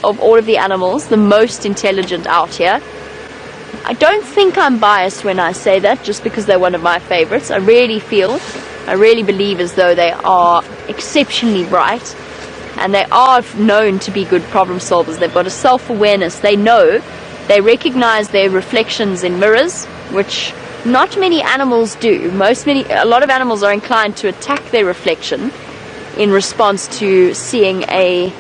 of all of the animals, the most intelligent out here. I don't think I'm biased when I say that, just because they're one of my favorites. I really believe as though they are exceptionally bright, and they are known to be good problem solvers. They've got a self-awareness. They recognize their reflections in mirrors, which not many animals do. A lot of animals are inclined to attack their reflection in response to seeing an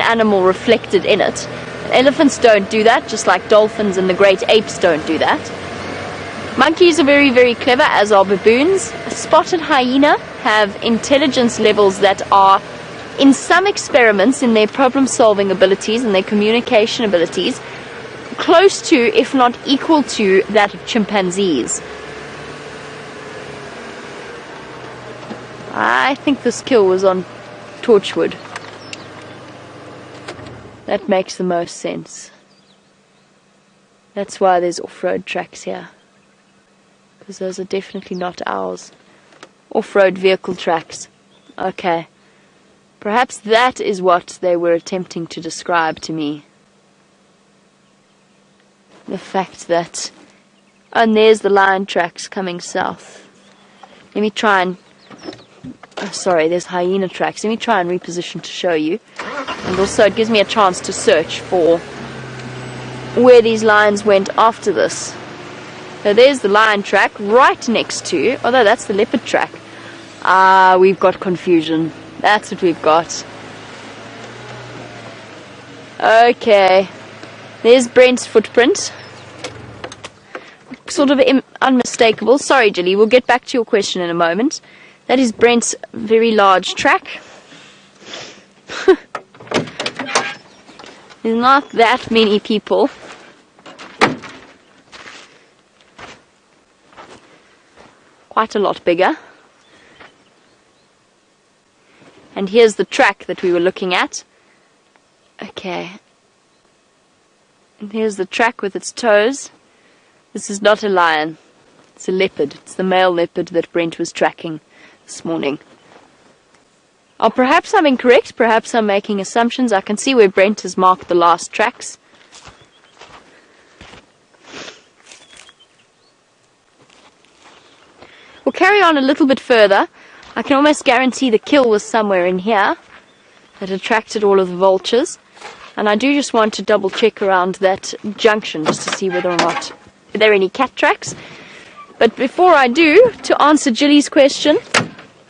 animal reflected in it. Elephants don't do that, just like dolphins and the great apes don't do that. Monkeys are very, very clever, as are baboons. Spotted hyena have intelligence levels that are, in some experiments, in their problem-solving abilities and their communication abilities, close to, if not equal to, that of chimpanzees. I think this kill was on Torchwood. That makes the most sense. That's why there's off-road tracks here, because those are definitely not ours. Off-road vehicle tracks. Okay. Perhaps that is what they were attempting to describe to me. The fact that... and there's the lion tracks coming south. Let me try and... oh, sorry, there's hyena tracks. Let me try and reposition to show you. And also it gives me a chance to search for where these lions went after this. So there's the lion track right next to, although that's the leopard track. Ah, we've got confusion. That's what we've got. Okay. There's Brent's footprint. Sort of unmistakable. Sorry, Jilly, we'll get back to your question in a moment. That is Brent's very large track. There's not that many people. Quite a lot bigger. And here's the track that we were looking at. Okay. And here's the track with its toes. This is not a lion. It's a leopard. It's the male leopard that Brent was tracking this morning. Oh, perhaps I'm incorrect. Perhaps I'm making assumptions. I can see where Brent has marked the last tracks. We'll carry on a little bit further. I can almost guarantee the kill was somewhere in here that attracted all of the vultures. And I do just want to double check around that junction just to see whether or not there are any cat tracks. But before I do, to answer Jilly's question,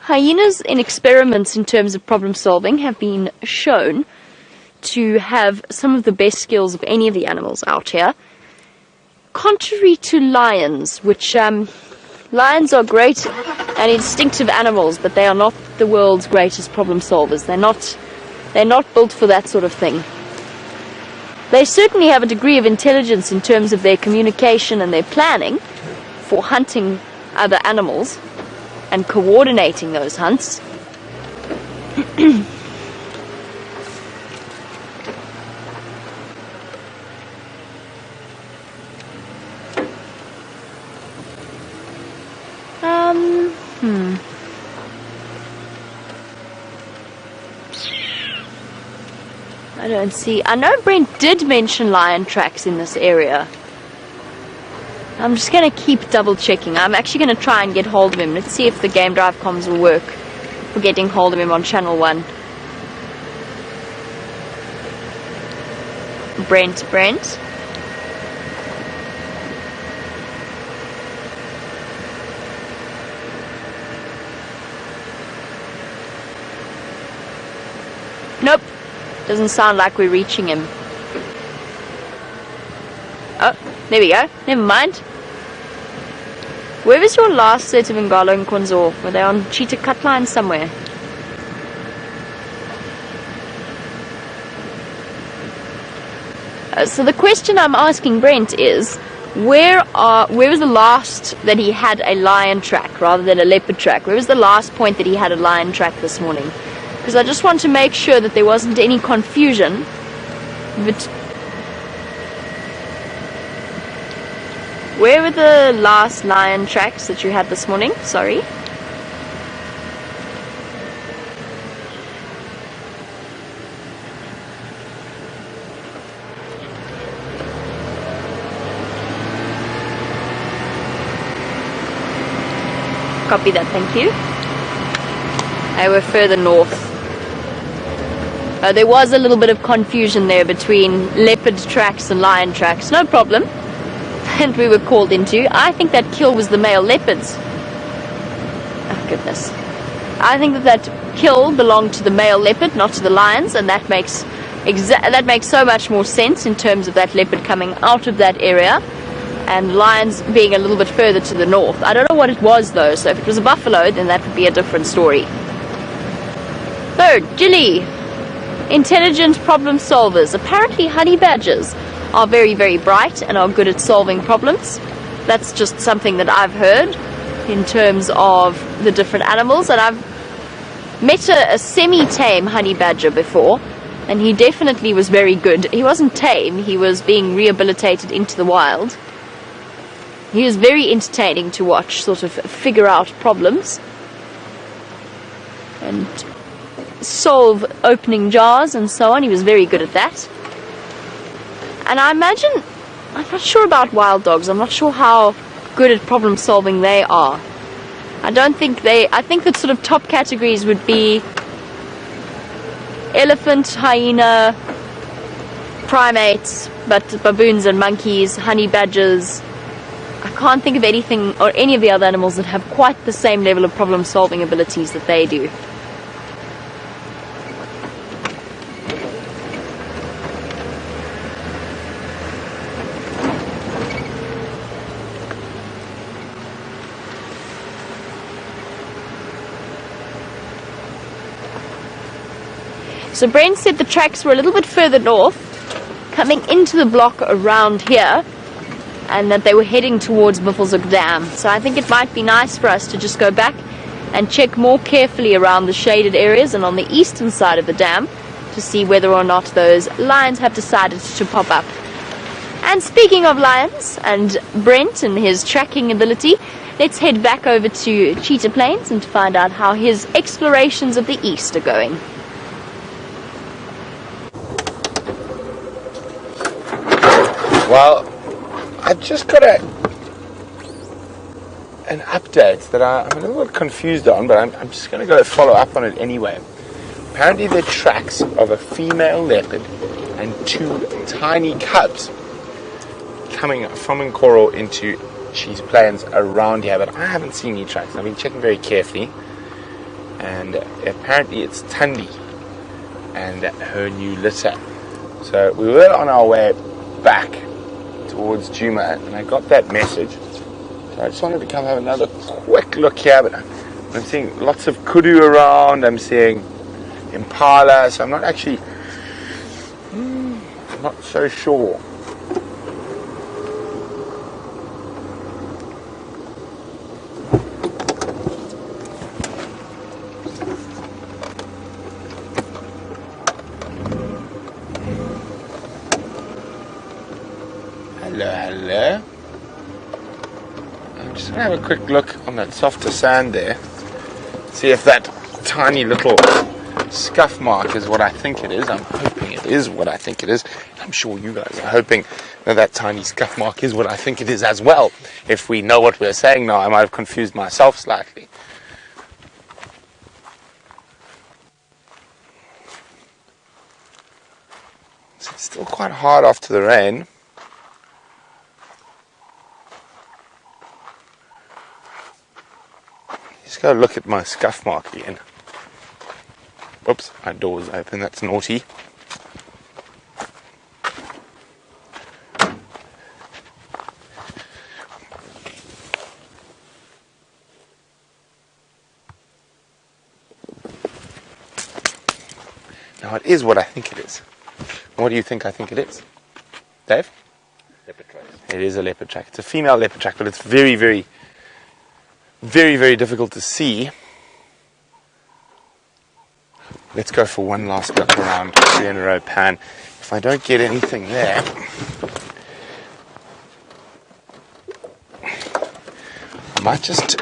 hyenas in experiments in terms of problem solving have been shown to have some of the best skills of any of the animals out here. Contrary to lions, which lions are great and instinctive animals, but they are not the world's greatest problem solvers. They're not built for that sort of thing. They certainly have a degree of intelligence in terms of their communication and their planning for hunting other animals and coordinating those hunts. I don't see. I know Brent did mention lion tracks in this area. I'm just going to keep double checking. I'm actually going to try and get hold of him. Let's see if the game drive comms will work for getting hold of him on channel 1. Brent. Nope. Doesn't sound like we're reaching him. Oh, there we go. Never mind. Where was your last set of Ngalo and Konzo? Were they on Cheetah cut line somewhere? So the question I'm asking Brent is, where was the last that he had a lion track rather than a leopard track? Where was the last point that he had a lion track this morning? Because I just want to make sure that there wasn't any confusion. But where were the last lion tracks that you had this morning? Sorry. copy that, thank you. They were further north. There was a little bit of confusion there between leopard tracks and lion tracks, no problem. And we were called into. I think that kill was the male leopards. Oh goodness. I think that kill belonged to the male leopard, not to the lions, and that makes so much more sense in terms of that leopard coming out of that area and lions being a little bit further to the north. I don't know what it was though, so if it was a buffalo, then that would be a different story. Third, Gilly. Intelligent problem solvers. Apparently honey badgers are very, very bright and are good at solving problems. That's just something that I've heard in terms of the different animals, and I've met a semi-tame honey badger before, and he definitely was very good. He wasn't tame, he was being rehabilitated into the wild. He was very entertaining to watch, sort of figure out problems and solve opening jars and so on. He was very good at that. And I imagine, I'm not sure about wild dogs, I'm not sure how good at problem solving they are. I think that sort of top categories would be elephant, hyena, primates, but baboons and monkeys, honey badgers. I can't think of anything or any of the other animals that have quite the same level of problem solving abilities that they do. So Brent said the tracks were a little bit further north, coming into the block around here, and that they were heading towards Bufflao Dam. So I think it might be nice for us to just go back and check more carefully around the shaded areas and on the eastern side of the dam to see whether or not those lions have decided to pop up. And speaking of lions and Brent and his tracking ability, let's head back over to Cheetah Plains and find out how his explorations of the east are going. Well, I've just got an update that I'm a little bit confused on, but I'm just going to go follow up on it anyway. Apparently the tracks of a female leopard and 2 tiny cubs coming from Nkoro into Cheetah Plains around here, but I haven't seen any tracks. I've been checking very carefully, and apparently it's Tundi and her new litter. So we were on our way back towards Djuma, and I got that message, so I just wanted to come have another quick look here. But I'm seeing lots of kudu around, I'm seeing Impala, so I'm not actually I'm not so sure. Hello. I'm just going to have a quick look on that softer sand there. See if that tiny little scuff mark is what I think it is. I'm hoping it is what I think it is. I'm sure you guys are hoping that that tiny scuff mark is what I think it is as well. If we know what we're saying now, I might have confused myself slightly. It's still quite hard after the rain. Just go look at my scuff mark again. Whoops, my door's open, that's naughty. Now it is what I think it is. What do you think I think it is? Dave? Leopard track. It is a leopard track. It's a female leopard track, but it's very, very difficult to see. Let's go for one last look around 3 in a row pan. If I don't get anything there, I might just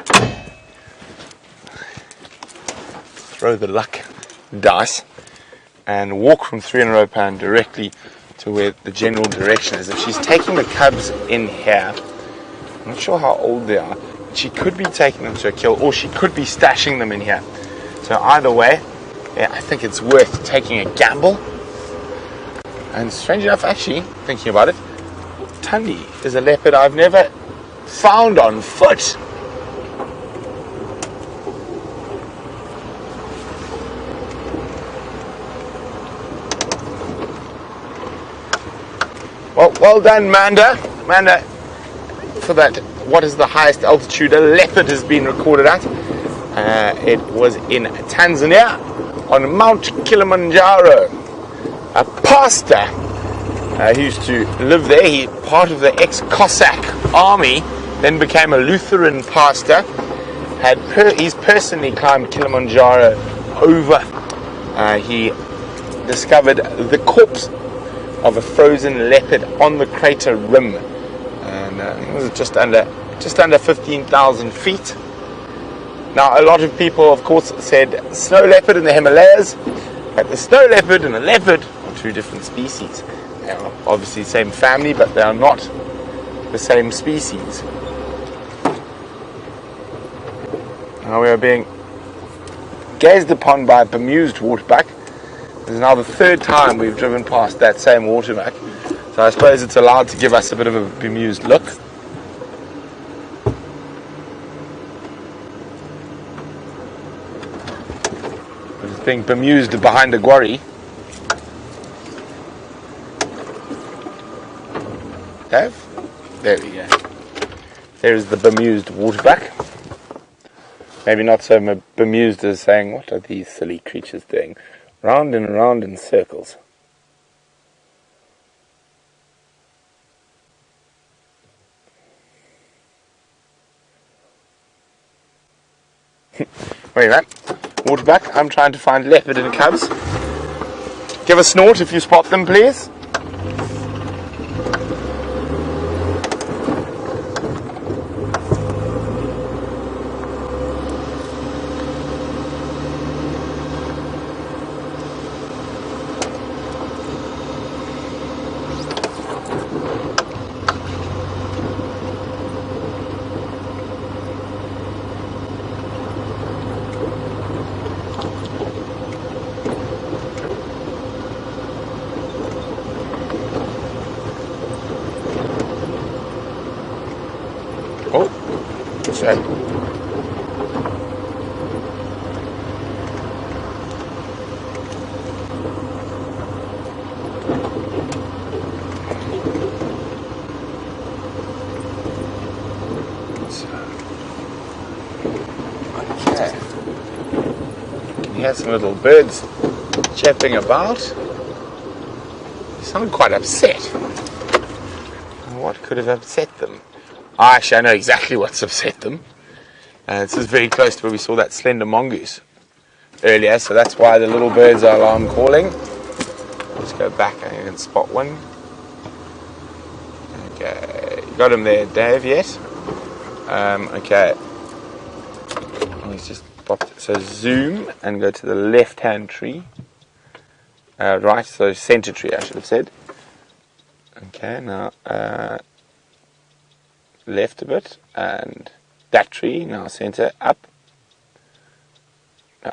throw the luck dice and walk from 3 in a row pan directly to where the general direction is. If she's taking the cubs in here, I'm not sure how old they are. she could be taking them to a kill, or she could be stashing them in here. So either way, yeah, I think it's worth taking a gamble. And strange enough, actually, thinking about it, Tundi is a leopard I've never found on foot. Well done, Manda. Manda, for that, what is the highest altitude a leopard has been recorded at? It was in Tanzania, on Mount Kilimanjaro. A pastor he used to live there. He part of the ex-Cossack army, then became a Lutheran pastor. He's personally climbed Kilimanjaro over. He discovered the corpse of a frozen leopard on the crater rim, and it was just under 15,000 feet. Now, a lot of people, of course, said snow leopard in the Himalayas, but the snow leopard and the leopard are two different species. They are obviously the same family, but they are not the same species. Now we are being gazed upon by a bemused waterbuck. This is now the third time we've driven past that same waterbuck, so I suppose it's allowed to give us a bit of a bemused look. But it's being bemused behind a quarry. Dave? There we go. There is the bemused waterbuck. Maybe not so bemused as saying, what are these silly creatures doing? Round and round in circles. Wait a minute. Waterbuck, I'm trying to find leopard and cubs. Give a snort if you spot them, please. Hear some little birds chirping about. They sound quite upset. What could have upset them? Actually, I know exactly what's upset them. This is very close to where we saw that slender mongoose earlier, so that's why the little birds are alarm calling. Let's go back. I think I can spot one. Okay, you got him there, Dave, yes? Okay. He's just popped. So zoom and go to the left-hand tree. Right, so center tree, I should have said. Okay, now left a bit, and that tree, now center, up,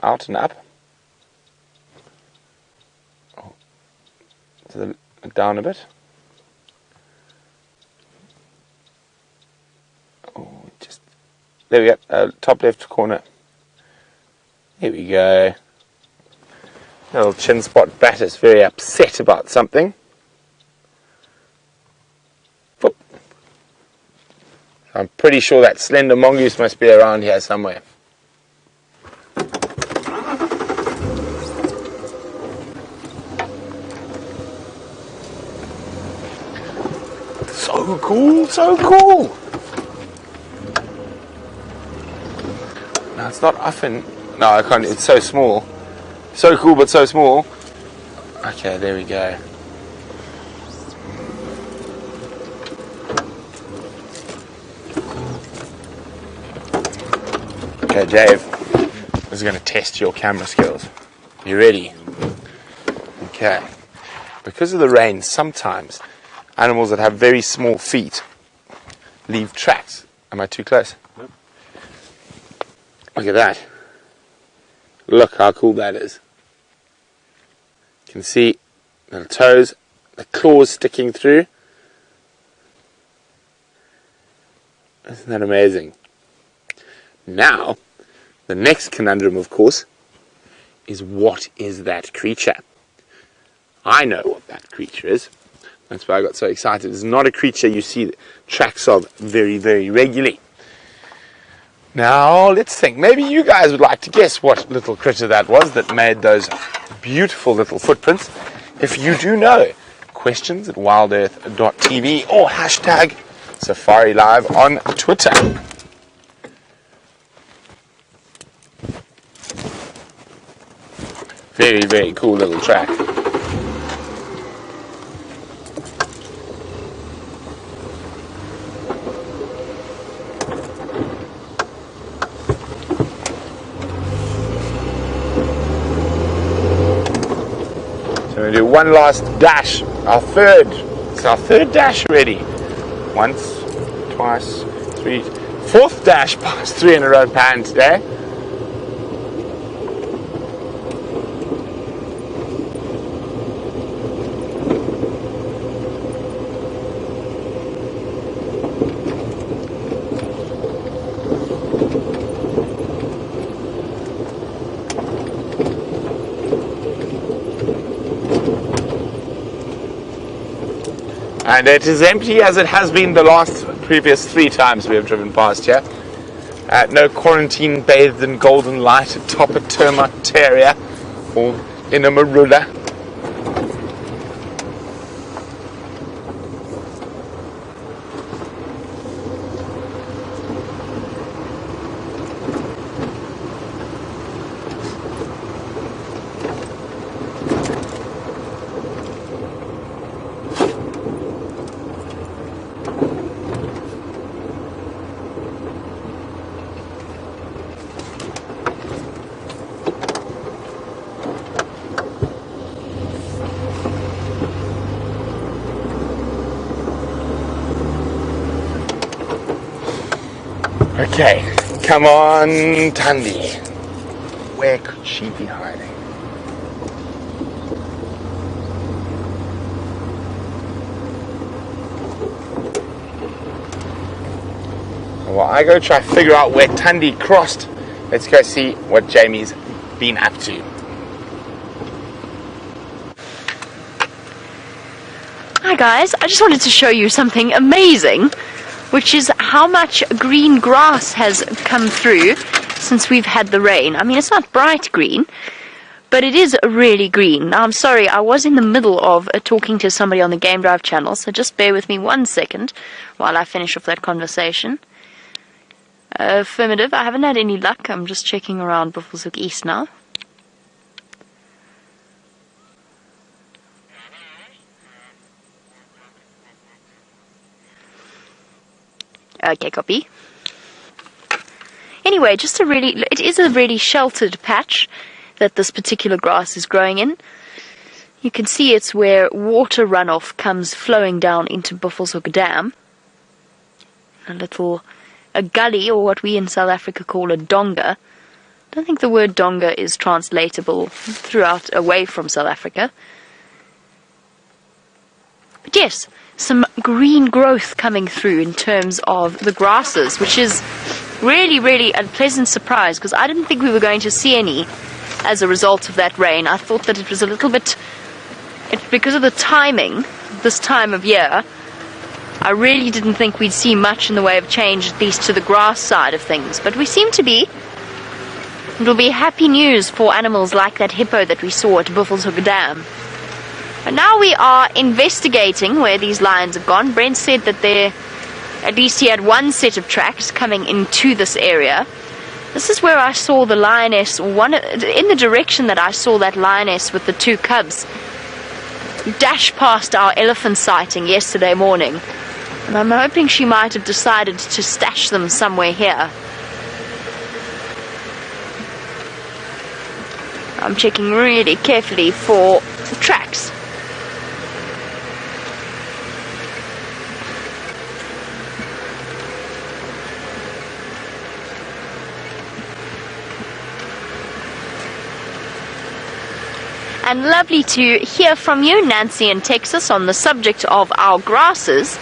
out and up, to the, down a bit. Oh, just, there we go, top left corner. Here we go. Little chin spot bat is very upset about something. Whoop. I'm pretty sure that slender mongoose must be around here somewhere. So cool, so cool. Now it's not often. No, I can't. It's so small. So cool, but so small. Okay, there we go. Okay, Dave, this is going to test your camera skills. You ready? Okay. Because of the rain, sometimes animals that have very small feet leave tracks. Am I too close? Nope. Look at that. Look how cool that is. You can see the toes, the claws sticking through. Isn't that amazing? Now, the next conundrum, of course, is what is that creature? I know what that creature is. That's why I got so excited. It's not a creature you see tracks of very, very regularly. Now, let's think. Maybe you guys would like to guess what little critter that was that made those beautiful little footprints. If you do know, questions at WildEarthTV or hashtag Safari Live on Twitter. Very, very cool little track. So we're going to do one last dash. It's our third dash already. Once, twice, three, fourth dash past 3 in a row pan today. And it is empty as it has been the previous 3 times we have driven past here. No quarantine bathed in golden light atop a termite terrier or in a marula. Okay, come on, Tundi. Where could she be hiding? Well, I go try to figure out where Tundi crossed. Let's go see what Jamie's been up to. Hi guys, I just wanted to show you something amazing, which is how much green grass has come through since we've had the rain. I mean, it's not bright green, but it is really green. Now, I'm sorry, I was in the middle of talking to somebody on the Game Drive channel, so just bear with me 1 second while I finish off that conversation. Affirmative, I haven't had any luck. I'm just checking around Bufflao East now. Okay, copy. Anyway, it is a really sheltered patch that this particular grass is growing in. You can see it's where water runoff comes flowing down into Bufflao Dam. A gully, or what we in South Africa call a donga. I don't think the word donga is translatable throughout away from South Africa. But yes, some green growth coming through in terms of the grasses, which is really, really a pleasant surprise, because I didn't think we were going to see any as a result of that rain. I thought that it was a little bit, because of the timing, this time of year, I really didn't think we'd see much in the way of change, at least to the grass side of things. But we seem to be. It'll be happy news for animals like that hippo that we saw at Bufflao Dam. And now we are investigating where these lions have gone. Brent said that at least he had one set of tracks coming into this area. This is where I saw the lioness, in the direction that I saw that lioness with the 2 cubs dash past our elephant sighting yesterday morning. And I'm hoping she might have decided to stash them somewhere here. I'm checking really carefully for tracks. And lovely to hear from you, Nancy in Texas, on the subject of our grasses.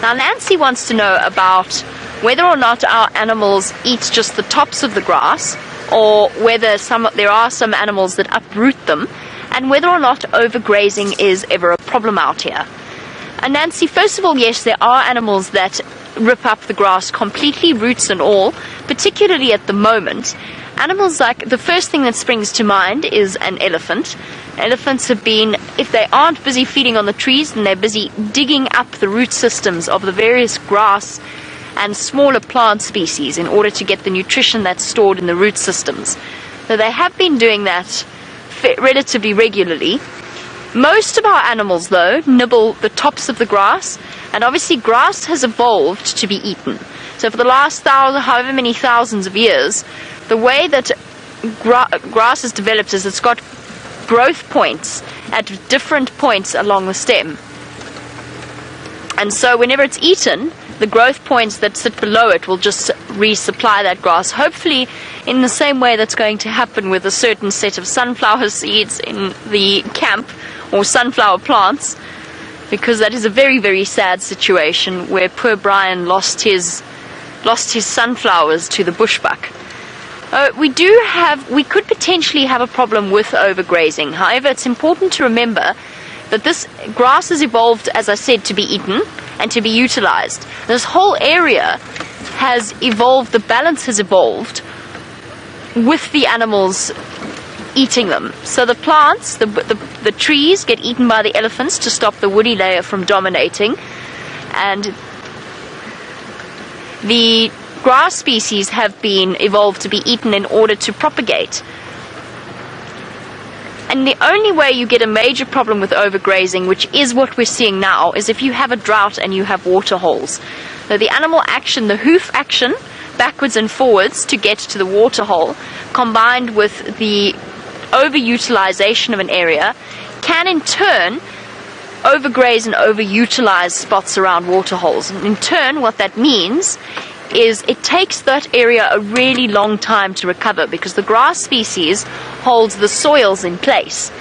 Now, Nancy wants to know about whether or not our animals eat just the tops of the grass, or whether there are some animals that uproot them, and whether or not overgrazing is ever a problem out here. And Nancy, first of all, yes, there are animals that rip up the grass completely, roots and all, particularly at the moment. Animals like, the first thing that springs to mind is an elephant. Elephants have been, if they aren't busy feeding on the trees, then they're busy digging up the root systems of the various grass and smaller plant species in order to get the nutrition that's stored in the root systems. So they have been doing that relatively regularly. Most of our animals, though, nibble the tops of the grass, and obviously grass has evolved to be eaten. So for the last however many thousands of years, the way that grass has developed is it's got growth points at different points along the stem. And so whenever it's eaten, the growth points that sit below it will just resupply that grass, hopefully in the same way that's going to happen with a certain set of sunflower seeds in the camp, or sunflower plants, because that is a very, very sad situation where poor Brian lost his sunflowers to the bushbuck. We could potentially have a problem with overgrazing. However, it's important to remember that this grass has evolved, as I said, to be eaten and to be utilized. This whole area has evolved, the balance has evolved with the animals eating them. So the plants, the trees get eaten by the elephants to stop the woody layer from dominating, and the grass species have been evolved to be eaten in order to propagate. And the only way you get a major problem with overgrazing, which is what we're seeing now, is if you have a drought and you have water holes. So the animal action, the hoof action, backwards and forwards to get to the water hole, combined with the overutilization of an area, can in turn overgraze and overutilize spots around water holes. And in turn, what that means is it takes that area a really long time to recover, because the grass species holds the soils in place.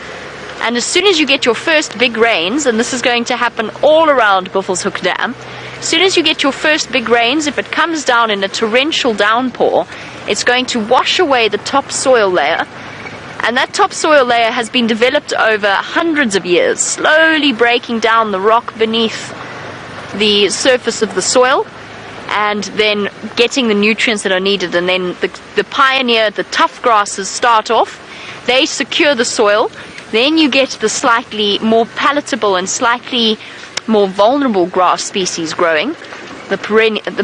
And as soon as you get your first big rains, and this is going to happen all around Buffelshoek Dam, as soon as you get your first big rains, if it comes down in a torrential downpour, it's going to wash away the top soil layer. And that topsoil layer has been developed over hundreds of years, slowly breaking down the rock beneath the surface of the soil, and then getting the nutrients that are needed. And then the pioneer, the tough grasses start off, they secure the soil, then you get the slightly more palatable and slightly more vulnerable grass species growing, the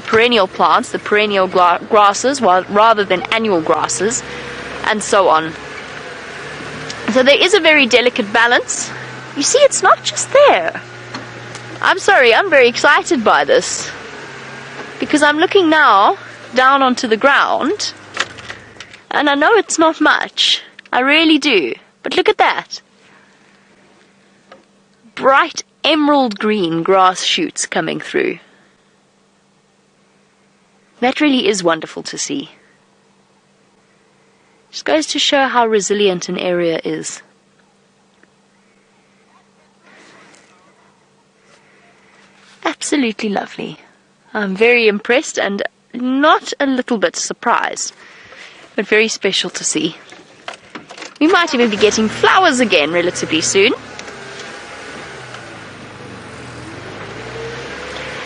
perennial plants, the perennial grasses, rather than annual grasses, and so on. So there is a very delicate balance. You see, it's not just there. I'm sorry, I'm very excited by this, because I'm looking now down onto the ground, and I know it's not much. I really do. But look at that. Bright emerald green grass shoots coming through. That really is wonderful to see. Just goes to show how resilient an area is. Absolutely lovely. I'm very impressed and not a little bit surprised, but very special to see. We might even be getting flowers again relatively soon.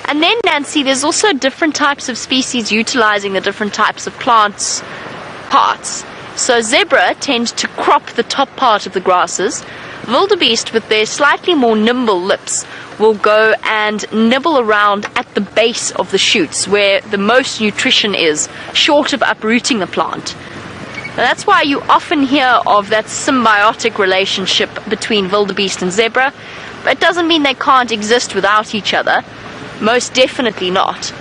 And then, Nancy, there's also different types of species utilizing the different types of plants' parts. So zebra tend to crop the top part of the grasses. Wildebeest, with their slightly more nimble lips, will go and nibble around at the base of the shoots where the most nutrition is, short of uprooting the plant. Now, that's why you often hear of that symbiotic relationship between wildebeest and zebra, but it doesn't mean they can't exist without each other. Most definitely not.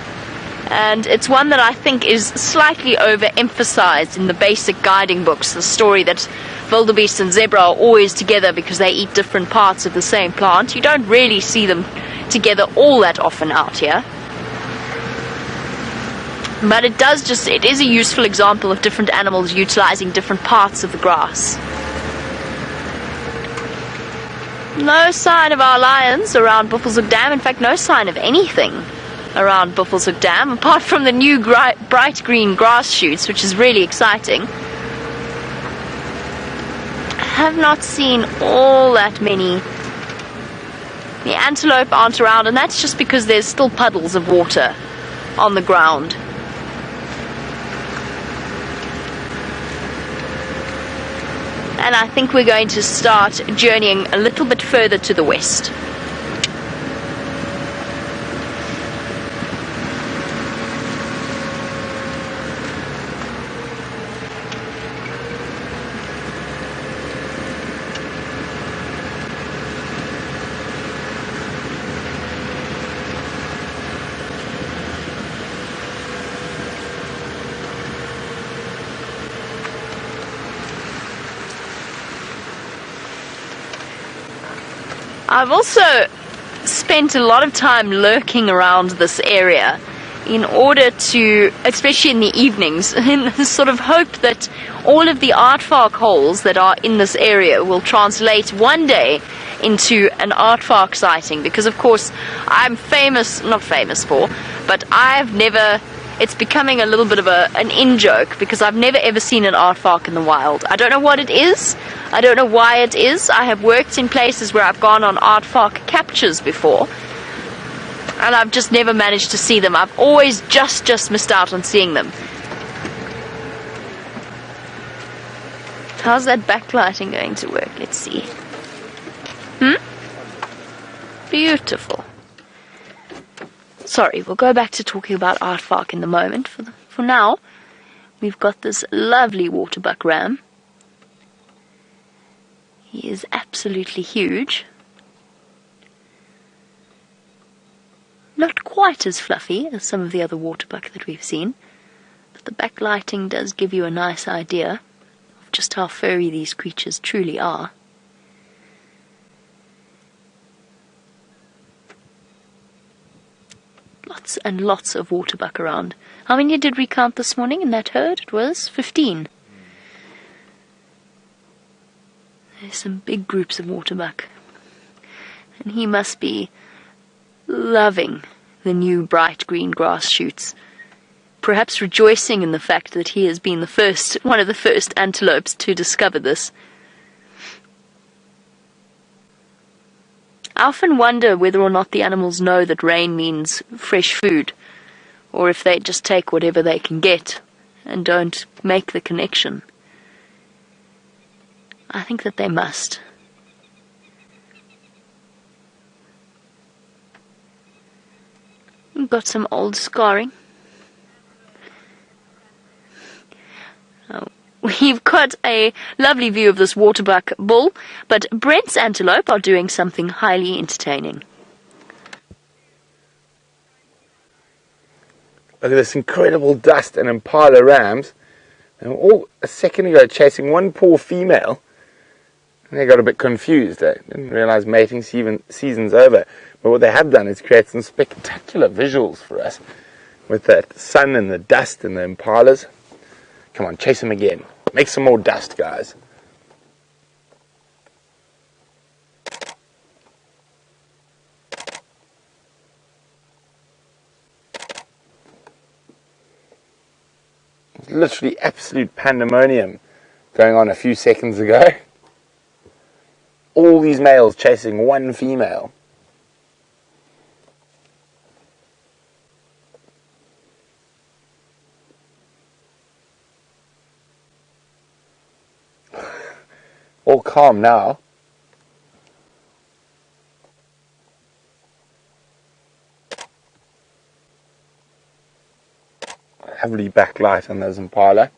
And it's one that I think is slightly overemphasized in the basic guiding books, the story that wildebeest and zebra are always together because they eat different parts of the same plant. You don't really see them together all that often out here. But it is a useful example of different animals utilizing different parts of the grass. No sign of our lions around Bufflao Dam. In fact, no sign of anything around Bufflao Dam, apart from the new bright green grass shoots, which is really exciting. I have not seen all that many. The antelope aren't around, and that's just because there's still puddles of water on the ground. And I think we're going to start journeying a little bit further to the west. I've also spent a lot of time lurking around this area in order to, especially in the evenings, in the sort of hope that all of the aardvark holes that are in this area will translate one day into an aardvark sighting, because of course I'm not famous for, but it's becoming a little bit of an in-joke, because I've never ever seen an aardvark in the wild. I don't know what it is. I don't know why it is. I have worked in places where I've gone on aardvark captures before, and I've just never managed to see them. I've always just missed out on seeing them. How's that backlighting going to work? Let's see. Beautiful. Sorry, we'll go back to talking about aardvark in the moment. For now, we've got this lovely waterbuck ram. He is absolutely huge. Not quite as fluffy as some of the other waterbuck that we've seen, but the backlighting does give you a nice idea of just how furry these creatures truly are. Lots and lots of waterbuck around. How many did we count this morning in that herd? It was 15. There's some big groups of waterbuck. And he must be loving the new bright green grass shoots. Perhaps rejoicing in the fact that he has been one of the first antelopes to discover this. I often wonder whether or not the animals know that rain means fresh food, or if they just take whatever they can get and don't make the connection. I think that they must. We've got some old scarring. We've got a lovely view of this waterbuck bull, but Brent's antelope are doing something highly entertaining. Look at this incredible dust and Impala rams. They were all a second ago chasing one poor female, and they got a bit confused. They didn't realize mating season's over. But what they have done is create some spectacular visuals for us with that sun and the dust and the Impalas. Come on, chase them again. Make some more dust, guys. It's literally absolute pandemonium going on a few seconds ago. All these males chasing one female. All calm now. Heavily backlight on those Impala.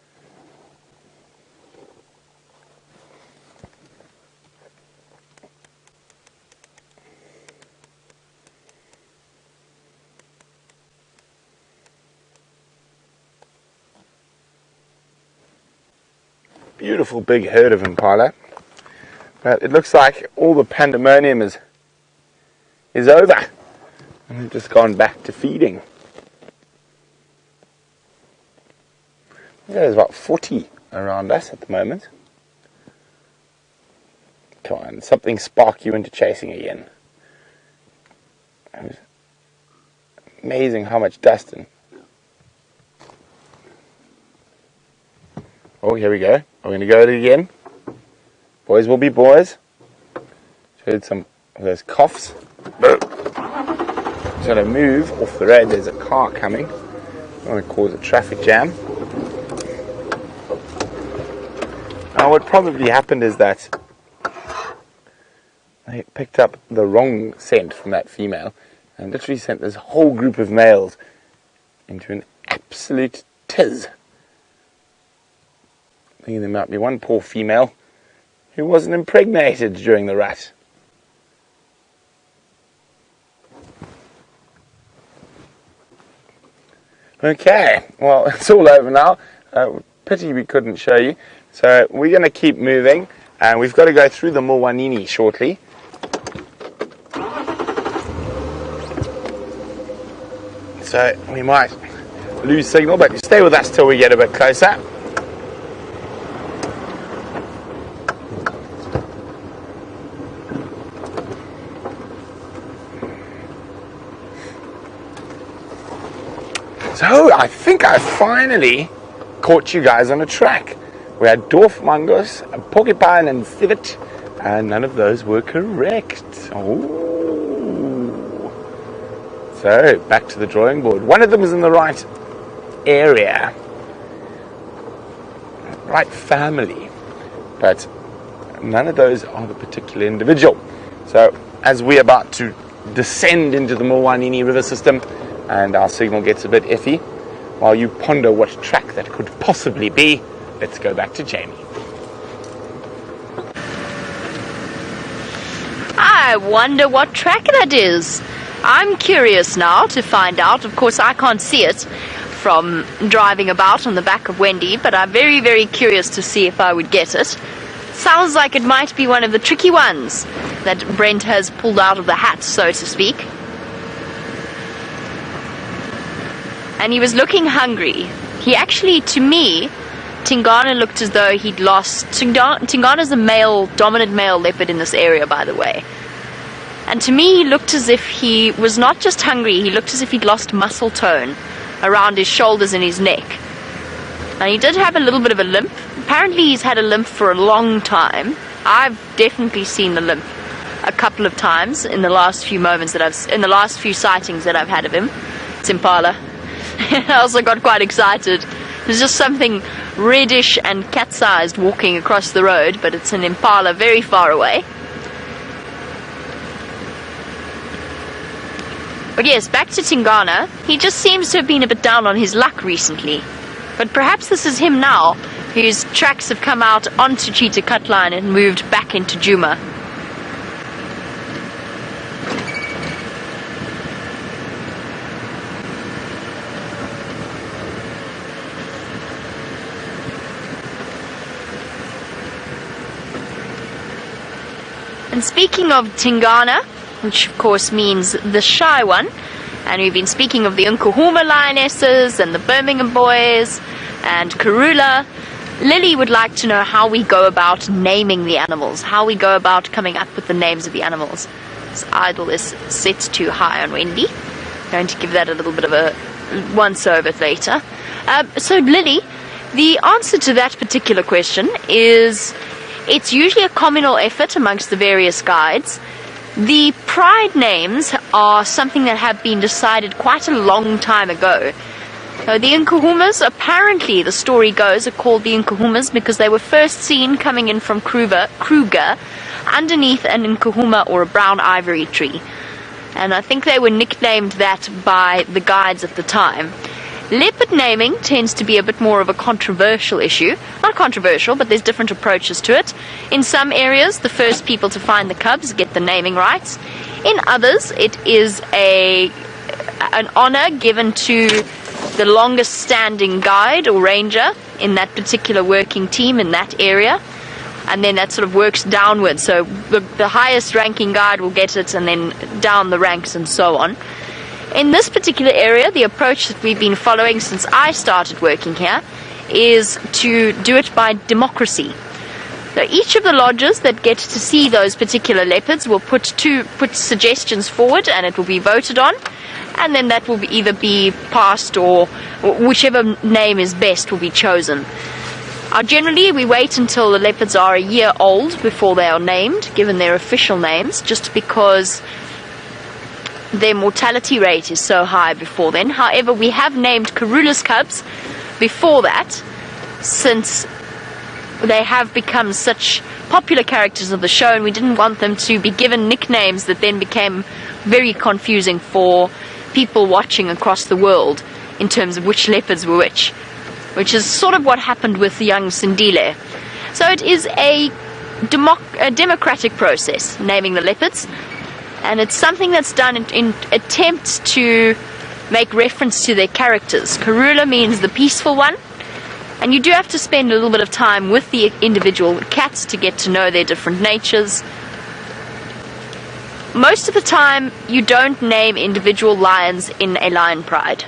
Beautiful big herd of Impala. But it looks like all the pandemonium is over, and they've just gone back to feeding. There's about 40 around us at the moment. Come on, something spark you into chasing again. It was amazing how much dust in. Oh, here we go. Are we going to go at it again? Boys will be boys. Heard some of those coughs. Just going to move off the road. There's a car coming. I want to cause a traffic jam. Now, what probably happened is that they picked up the wrong scent from that female and literally sent this whole group of males into an absolute tiz. Thinking there might be one poor female who wasn't impregnated during the rut. Okay, well, it's all over now. Pity we couldn't show you. So we're going to keep moving, and we've got to go through the Mulwanini shortly. So we might lose signal, but stay with us till we get a bit closer. So I think I finally caught you guys on a track. We had dwarf mongoose, a porcupine and civet, and none of those were correct. Oh. So back to the drawing board. One of them is in the right area, right family, but none of those are the particular individual. So as we're about to descend into the Mulwanini river system and our signal gets a bit iffy, while you ponder what track that could possibly be, let's go back to Jamie. I wonder what track that is. I'm curious now to find out. Of course, I can't see it from driving about on the back of Wendy, but I'm very, very curious to see if I would get it. Sounds like it might be one of the tricky ones that Brent has pulled out of the hat, so to speak. And he was looking hungry. He actually, to me, Tingana looked as though he'd lost... Tingana's a dominant male leopard in this area, by the way. And to me, he looked as if he was not just hungry, he looked as if he'd lost muscle tone around his shoulders and his neck. Now, he did have a little bit of a limp. Apparently, he's had a limp for a long time. I've definitely seen the limp a couple of times in the last few sightings that I've had of him. It's Impala. I also got quite excited. There's just something reddish and cat-sized walking across the road, but it's an Impala very far away. But yes, back to Tingana. He just seems to have been a bit down on his luck recently. But perhaps this is him now, whose tracks have come out onto Cheetah Cutline and moved back into Djuma. And speaking of Tingana, which of course means the shy one, and we've been speaking of the Nkuhuma Lionesses and the Birmingham boys and Kula, Lily would like to know how we go about naming the animals, how we go about coming up with the names of the animals. This idle is set too high on Wendy. Going to give that a little bit of a once-over later. So Lily, the answer to that particular question is... it's usually a communal effort amongst the various guides. The pride names are something that have been decided quite a long time ago. The Nkuhumas, apparently the story goes, are called the Nkuhumas because they were first seen coming in from Kruger underneath an Nkuhuma or a brown ivory tree. And I think they were nicknamed that by the guides at the time. Leopard naming tends to be a bit more of a controversial issue. Not controversial, but there's different approaches to it. In some areas, the first people to find the cubs get the naming rights. In others, it is an honor given to the longest standing guide or ranger in that particular working team in that area. And then that sort of works downwards. So the highest ranking guide will get it, and then down the ranks and so on. In this particular area, the approach that we've been following since I started working here is to do it by democracy. So each of the lodges that get to see those particular leopards will put suggestions forward, and it will be voted on, and then that will either be passed or whichever name is best will be chosen. Generally, we wait until the leopards are a year old before they are named, given their official names, just because their mortality rate is so high before then. However, we have named Karula's cubs before that, since they have become such popular characters of the show, and we didn't want them to be given nicknames that then became very confusing for people watching across the world in terms of which leopards were which is sort of what happened with the young Sindile. So it is a democratic process, naming the leopards, and it's something that's done in attempts to make reference to their characters. Karula means the peaceful one, and you do have to spend a little bit of time with the individual cats to get to know their different natures. Most of the time, you don't name individual lions in a lion pride.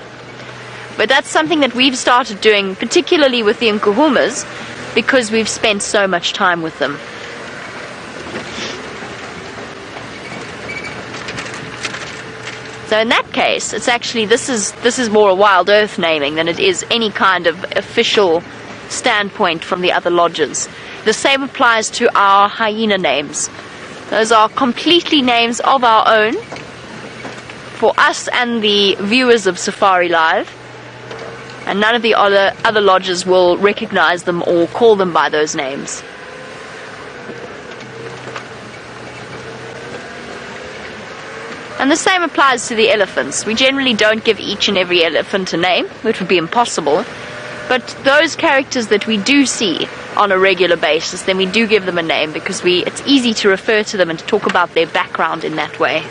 But that's something that we've started doing, particularly with the Nkuhumas, because we've spent so much time with them. So in that case, it's actually, this is more a wild earth naming than it is any kind of official standpoint from the other lodges. The same applies to our hyena names. Those are completely names of our own for us and the viewers of Safari Live, and none of the other lodges will recognize them or call them by those names. And the same applies to the elephants. We generally don't give each and every elephant a name, which would be impossible. But those characters that we do see on a regular basis, then we do give them a name, because it's easy to refer to them and to talk about their background in that way.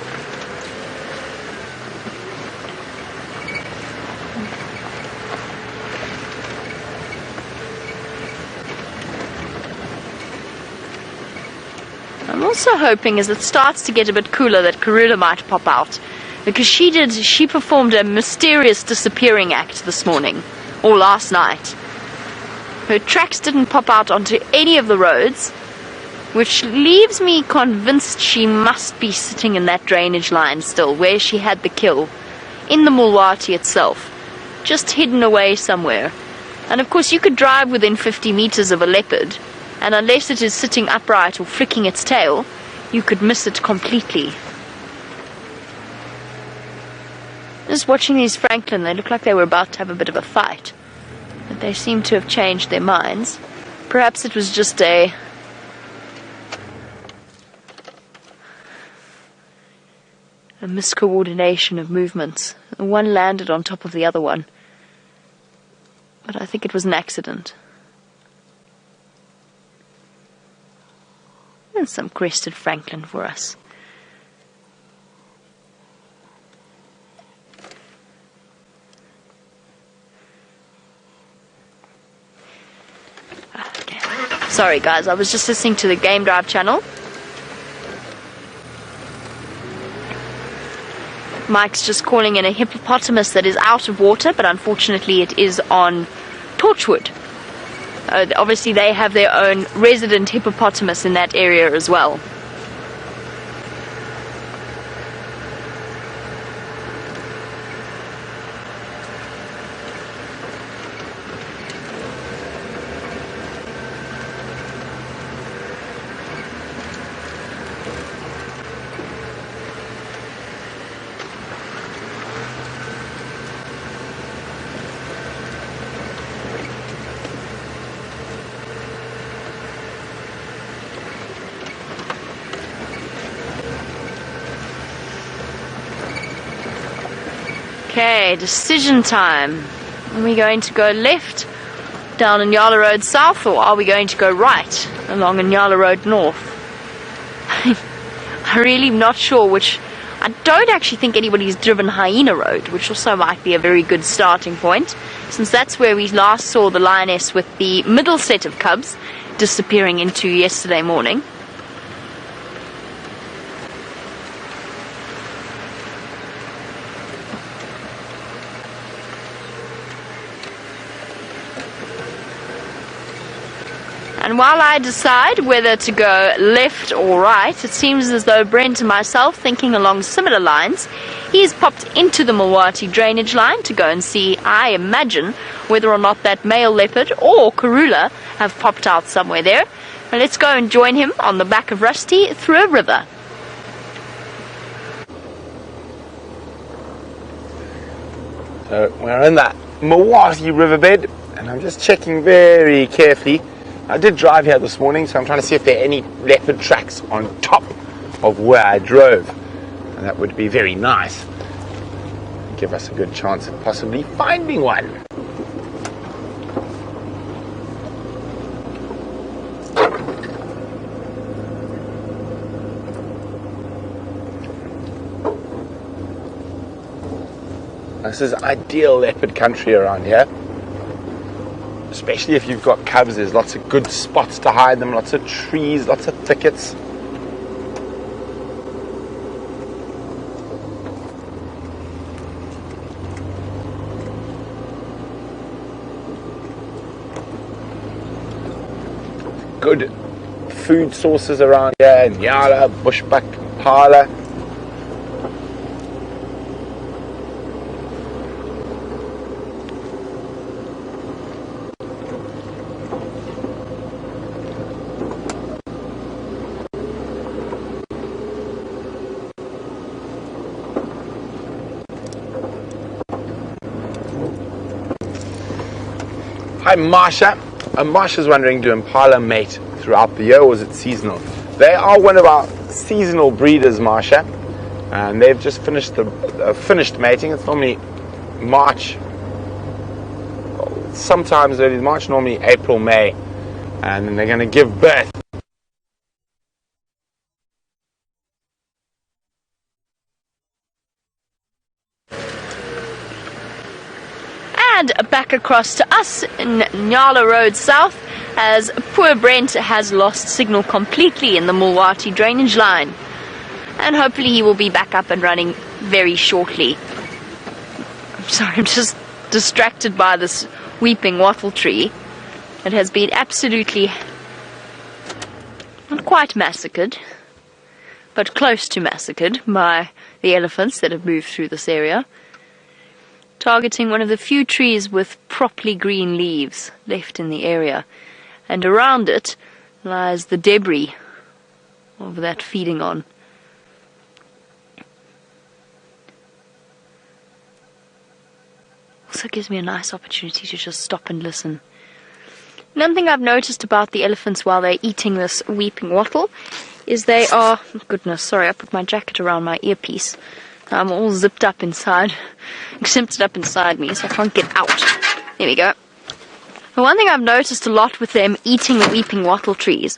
I'm also hoping, as it starts to get a bit cooler, that Karula might pop out, because she performed a mysterious disappearing act this morning, or last night. Her tracks didn't pop out onto any of the roads, which leaves me convinced she must be sitting in that drainage line still, where she had the kill, in the Mulwati itself, just hidden away somewhere. And of course you could drive within 50 meters of a leopard, and unless it is sitting upright or flicking its tail, you could miss it completely. Just watching these Franklin, they look like they were about to have a bit of a fight, but they seem to have changed their minds. Perhaps it was just a miscoordination of movements. One landed on top of the other one, but I think it was an accident. And some crested Franklin for us. Okay. Sorry guys, I was just listening to the Game Drive channel. Mike's just calling in a hippopotamus that is out of water, but unfortunately it is on Torchwood. Obviously they have their own resident hippopotamus in that area as well. Okay, decision time. Are we going to go left down Inyala Road South, or are we going to go right along Inyala Road North? I'm really not sure which. I don't actually think anybody's driven Hyena Road, which also might be a very good starting point, since that's where we last saw the lioness with the middle set of cubs disappearing into yesterday morning. And while I decide whether to go left or right, it seems as though Brent and myself, thinking along similar lines, he's popped into the Mulwati drainage line to go and see, I imagine, whether or not that male leopard or Kula have popped out somewhere there. And let's go and join him on the back of Rusty through a river. So we're in that Mulwati riverbed, and I'm just checking very carefully. I did drive here this morning, so I'm trying to see if there are any leopard tracks on top of where I drove. And that would be very nice. Give us a good chance of possibly finding one. This is ideal leopard country around here. Especially if you've got cubs, there's lots of good spots to hide them, lots of trees, lots of thickets. Good food sources around here, Nyala, bushbuck, Impala. Hi Marsha. Marsha's wondering, do Impala mate throughout the year or is it seasonal? They are one of our seasonal breeders, Marsha, and they've just finished finished mating. It's normally March, sometimes early March, normally April, May, and then they're going to give birth. And back across to us in Nyala Road South, as poor Brent has lost signal completely in the Mulwati drainage line. And hopefully he will be back up and running very shortly. I'm sorry, I'm just distracted by this weeping wattle tree. It has been absolutely, not quite massacred, but close to massacred by the elephants that have moved through this area. Targeting one of the few trees with properly green leaves left in the area, and around it lies the debris of that feeding on. Also gives me a nice opportunity to just stop and listen. One thing I've noticed about the elephants while they're eating this weeping wattle is they are, goodness, sorry, I put my jacket around my earpiece. I'm all zipped up inside, zipped up inside me, so I can't get out. There we go. The one thing I've noticed a lot with them eating the weeping wattle trees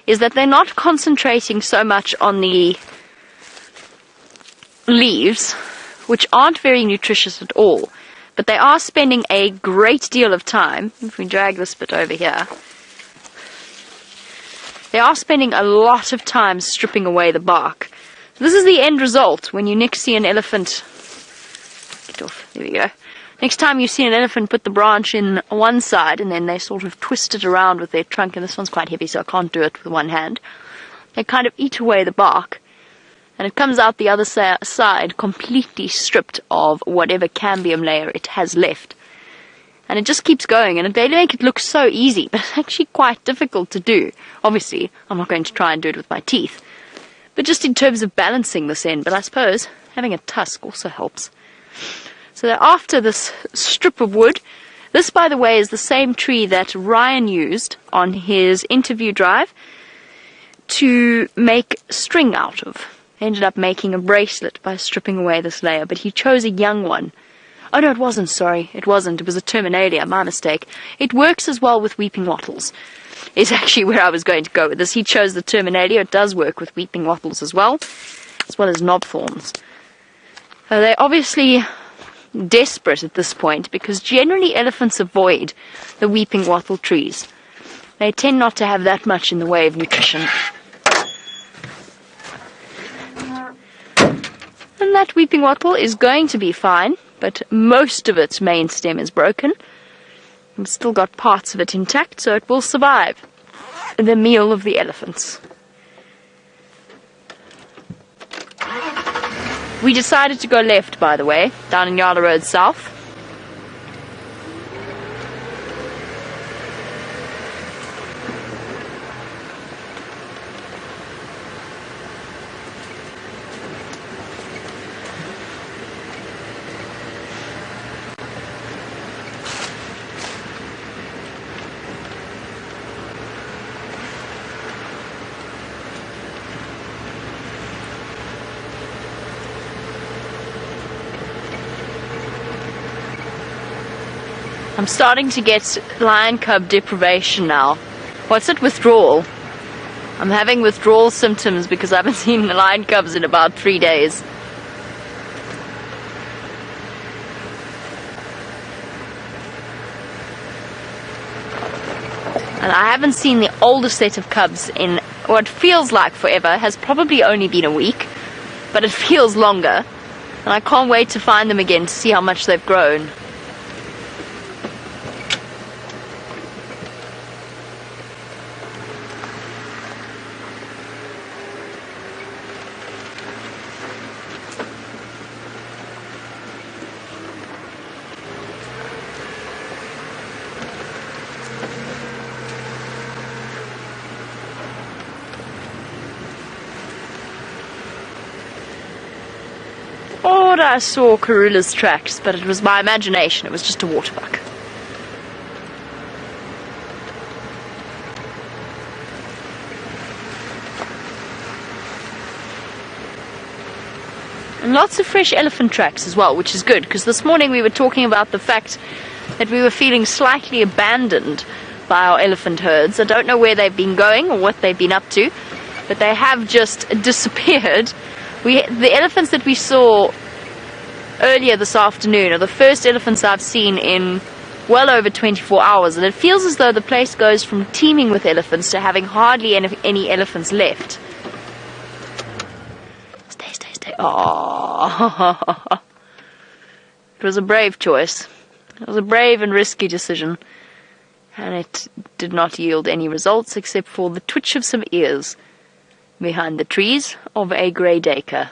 is that they're not concentrating so much on the leaves, which aren't very nutritious at all, but they are spending a great deal of time, if we drag this bit over here, they are spending a lot of time stripping away the bark. This is the end result when you next see an elephant. Get off. There we go. Next time you see an elephant put the branch in one side and then they sort of twist it around with their trunk, and this one's quite heavy so I can't do it with one hand. They kind of eat away the bark and it comes out the other side completely stripped of whatever cambium layer it has left. And it just keeps going, and they make it look so easy, but it's actually quite difficult to do. Obviously, I'm not going to try and do it with my teeth. But just in terms of balancing this end, but I suppose having a tusk also helps. So they're after this strip of wood. This, by the way, is the same tree that Ryan used on his interview drive to make string out of. He ended up making a bracelet by stripping away this layer, but he chose a young one. Oh no, it wasn't, sorry. It wasn't. It was a terminalia, my mistake. It works as well with weeping wattles. Is actually where I was going to go with this. He chose the terminalia. It does work with weeping wattles as well as knobthorns. They're obviously desperate at this point because generally elephants avoid the weeping wattle trees. They tend not to have that much in the way of nutrition. And that weeping wattle is going to be fine, but most of its main stem is broken. We've still got parts of it intact, so it will survive. the meal of the elephants. We decided to go left, by the way, down in Yala Road South. I'm starting to get lion cub deprivation now. What's it? Withdrawal. I'm having withdrawal symptoms because I haven't seen the lion cubs in about 3 days. And I haven't seen the oldest set of cubs in what feels like forever. Has probably only been a week, but it feels longer. And I can't wait to find them again to see how much they've grown. I saw Karula's tracks, but it was my imagination. It was just a waterbuck. And lots of fresh elephant tracks as well, which is good, because this morning we were talking about the fact that we were feeling slightly abandoned by our elephant herds. I don't know where they've been going or what they've been up to, but they have just disappeared. The elephants that we saw earlier this afternoon are the first elephants I've seen in well over 24 hours, and it feels as though the place goes from teeming with elephants to having hardly any elephants left. Stay. Oh, it was a brave choice. It was a brave and risky decision, and it did not yield any results except for the twitch of some ears behind the trees of a grey duiker.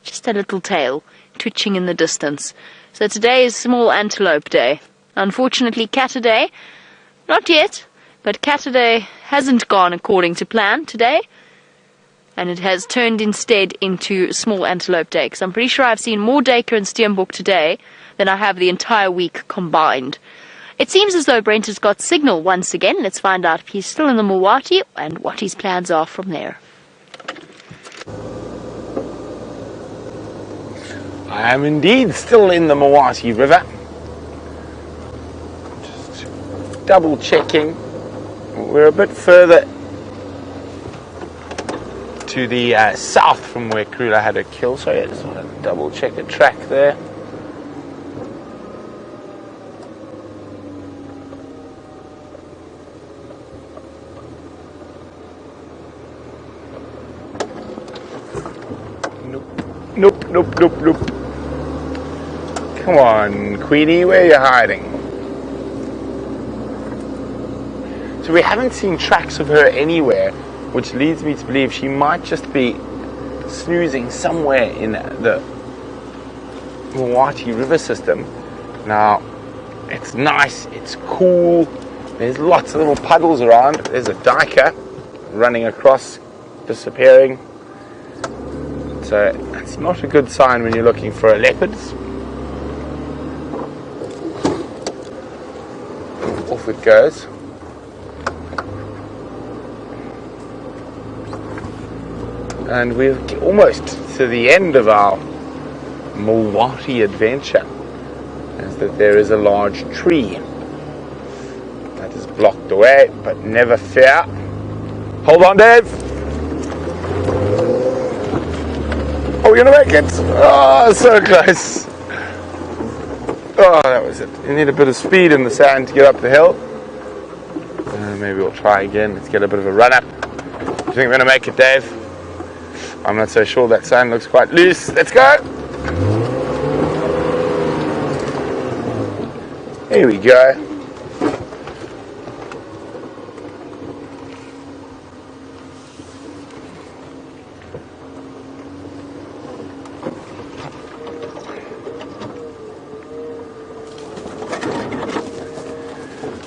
Just a little tail twitching in the distance. So today is small antelope day. Unfortunately, Kata Day, not yet, but Kata Day hasn't gone according to plan today, and it has turned instead into small antelope day, because I'm pretty sure I've seen more duiker and steenbok today than I have the entire week combined. It seems as though Brent has got signal once again. Let's find out if he's still in the Mawati and what his plans are from there. I am indeed still in the Mawati River. Just double checking. We're a bit further to the south from where Kula had a kill, so I just want to double check the track there. Nope. Come on, Queenie, where are you hiding? So we haven't seen tracks of her anywhere, which leads me to believe she might just be snoozing somewhere in the Mawati River system. Now, it's nice, it's cool, there's lots of little puddles around. There's a duiker running across, disappearing. So that's not a good sign when you're looking for a leopard. Off it goes. And we're almost to the end of our Mawati adventure, as that there is a large tree that is blocked away, but never fear. Hold on, Dave. Oh, we're gonna make it. Oh, so close. Oh, that was it. You need a bit of speed in the sand to get up the hill. Maybe we'll try again. Let's get a bit of a run up think we're going to make it, Dave? I'm not so sure. That sand looks quite loose. Let's go. Here we go.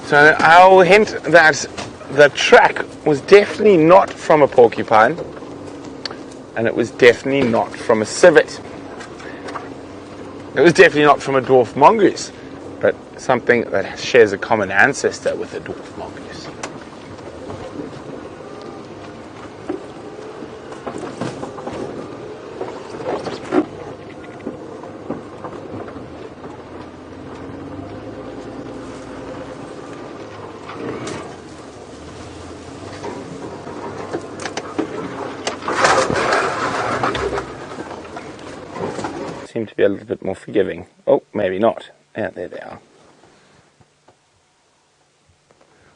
So I'll hint that the track was definitely not from a porcupine, and it was definitely not from a civet. It was definitely not from a dwarf mongoose, but something that shares a common ancestor with a dwarf mongoose. Seem to be a little bit more forgiving. Oh, maybe not. Yeah, there they are.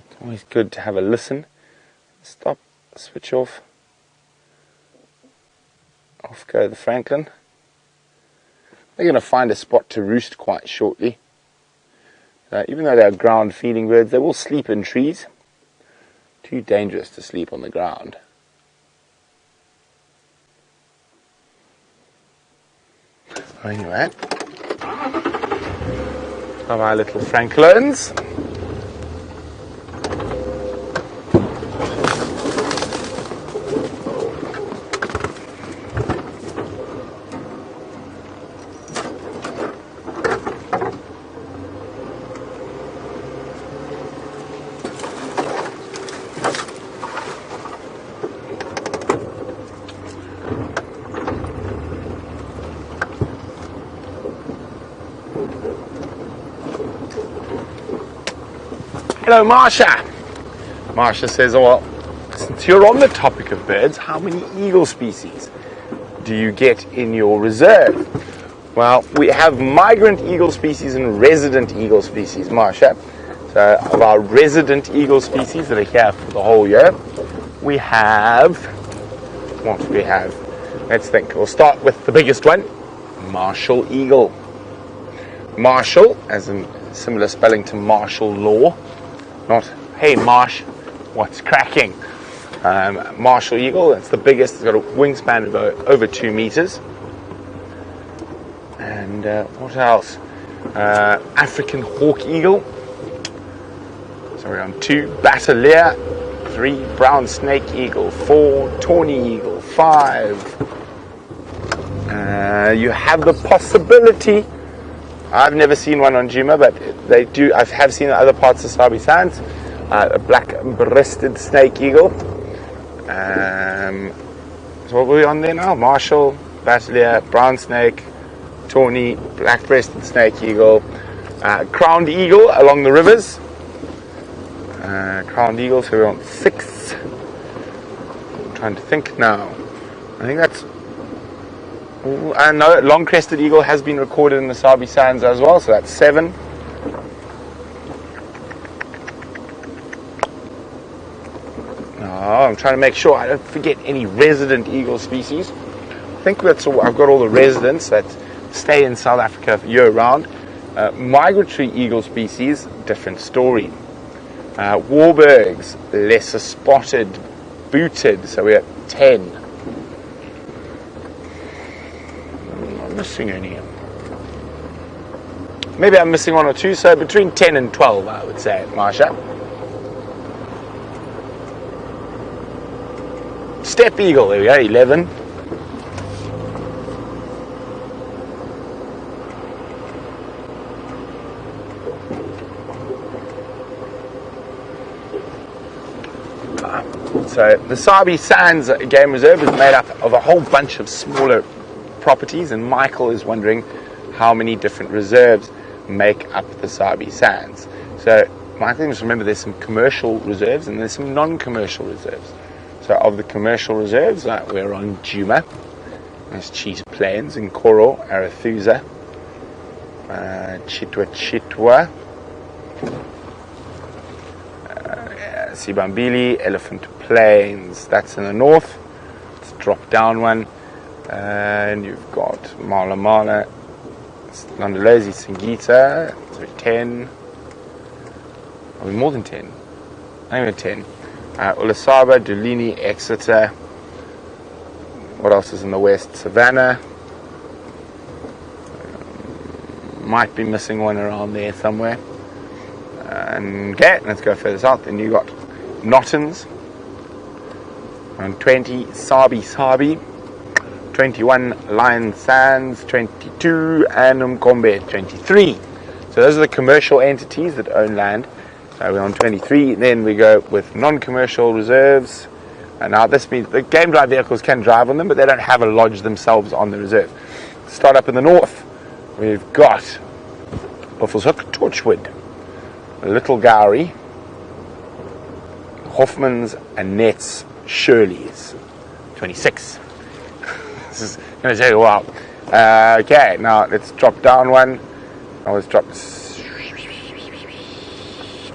It's always good to have a listen. Stop, switch off. Off go the Franklin. They're going to find a spot to roost quite shortly. Even though they're ground feeding birds, they will sleep in trees. Too dangerous to sleep on the ground. Anyway, of our little Franklins. Hello, Marsha. Marsha says, well, since you're on the topic of birds, how many eagle species do you get in your reserve? Well, we have migrant eagle species and resident eagle species, Marsha. So, of our resident eagle species that are here for the whole year, we have, what do we have? Let's think. We'll start with the biggest one, Martial eagle. Martial, as in similar spelling to martial law. Not, hey Marsh, what's cracking? Martial eagle, that's the biggest. It's got a wingspan of over 2 meters. And what else? African hawk eagle. So we're on 2. Bateleur. 3. Brown snake eagle. 4. Tawny eagle. 5. You have the possibility. I've never seen one on Djuma, but they do. I have seen other parts of Sabi Sands. A black-breasted snake eagle. So what were we on there now? Martial, Bateleur, brown snake, tawny, black-breasted snake eagle, crowned eagle along the rivers. Crowned eagle, so we're on 6. I'm trying to think now. I think that's. I know long-crested eagle has been recorded in the Sabi Sands as well, so that's 7. Oh, I'm trying to make sure I don't forget any resident eagle species. I think that's all. I've got all the residents that stay in South Africa year-round. Migratory eagle species, different story. Warburgs, lesser spotted, booted, so we're at 10. Missing any. Maybe I'm missing 1 or 2, so between 10 and 12 I would say, Marsha. Steppe eagle, there we go, 11. So the Sabi Sands Game Reserve is made up of a whole bunch of smaller properties, and Michael is wondering how many different reserves make up the Sabi Sands. So Michael, just remember there's some commercial reserves and there's some non-commercial reserves. So of the commercial reserves, we're on Djuma, there's Cheetah Plains, Nkoro, Arathusa, Chitwa, Sibambili, Elephant Plains. That's in the north. Let's drop down one. And you've got Mala Mala, Landolezi, Singita. So 10. Are we more than 10? I think we're 10. Ulasaba, Dulini, Exeter. What else is in the west? Savannah. Might be missing one around there somewhere. Okay, let's go further south. Then you got Nottens. Around 20, Sabi. 21, Lion Sands. 22, and Mkombe, 23. So those are the commercial entities that own land. So we're on 23. Then we go with non-commercial reserves. And now this means the game drive vehicles can drive on them, but they don't have a lodge themselves on the reserve. Start up in the north. We've got Buffalo's Hook, Torchwood, Little Gowrie, Hoffman's, and Nets, Shirley's, 26. This is going to take a while. Okay, now let's drop down one. Now let's drop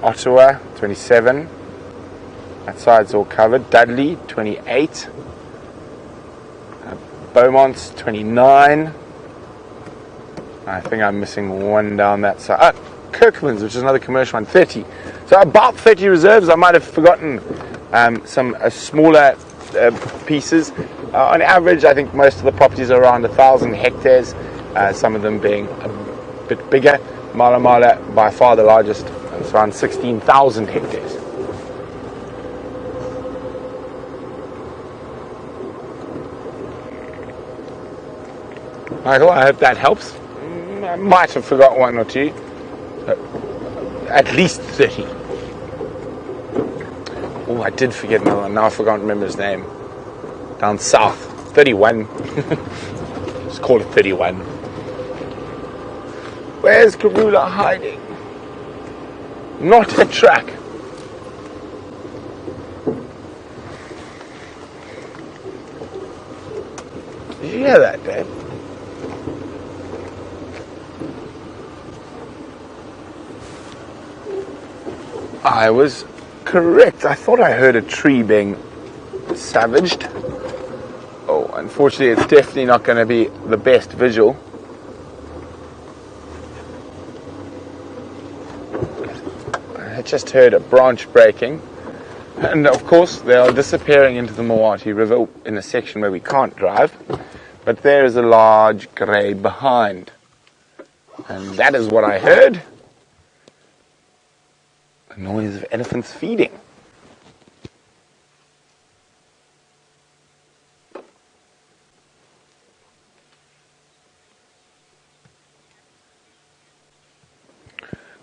Ottawa, 27. That side's all covered. Dudley, 28. Beaumont's, 29. I think I'm missing one down that side. Kirkman's, which is another commercial one, 30. So about 30 reserves. I might have forgotten some smaller pieces. On average, I think most of the properties are around 1,000 hectares, some of them being a bit bigger. Mala Mala, by far the largest, it's around 16,000 hectares. Michael, I hope that helps. I might have forgot one or two. At least 30. Oh, I did forget another one. Now I forgot to remember his name. Down south. 31. Just call it 31. Where's Kula hiding? Not a track. Did you hear that, Dave? I was correct. I thought I heard a tree being savaged. Oh, unfortunately, it's definitely not going to be the best visual. I just heard a branch breaking. And of course, they are disappearing into the Mawati River in a section where we can't drive. But there is a large grey behind. And that is what I heard. The noise of elephants feeding.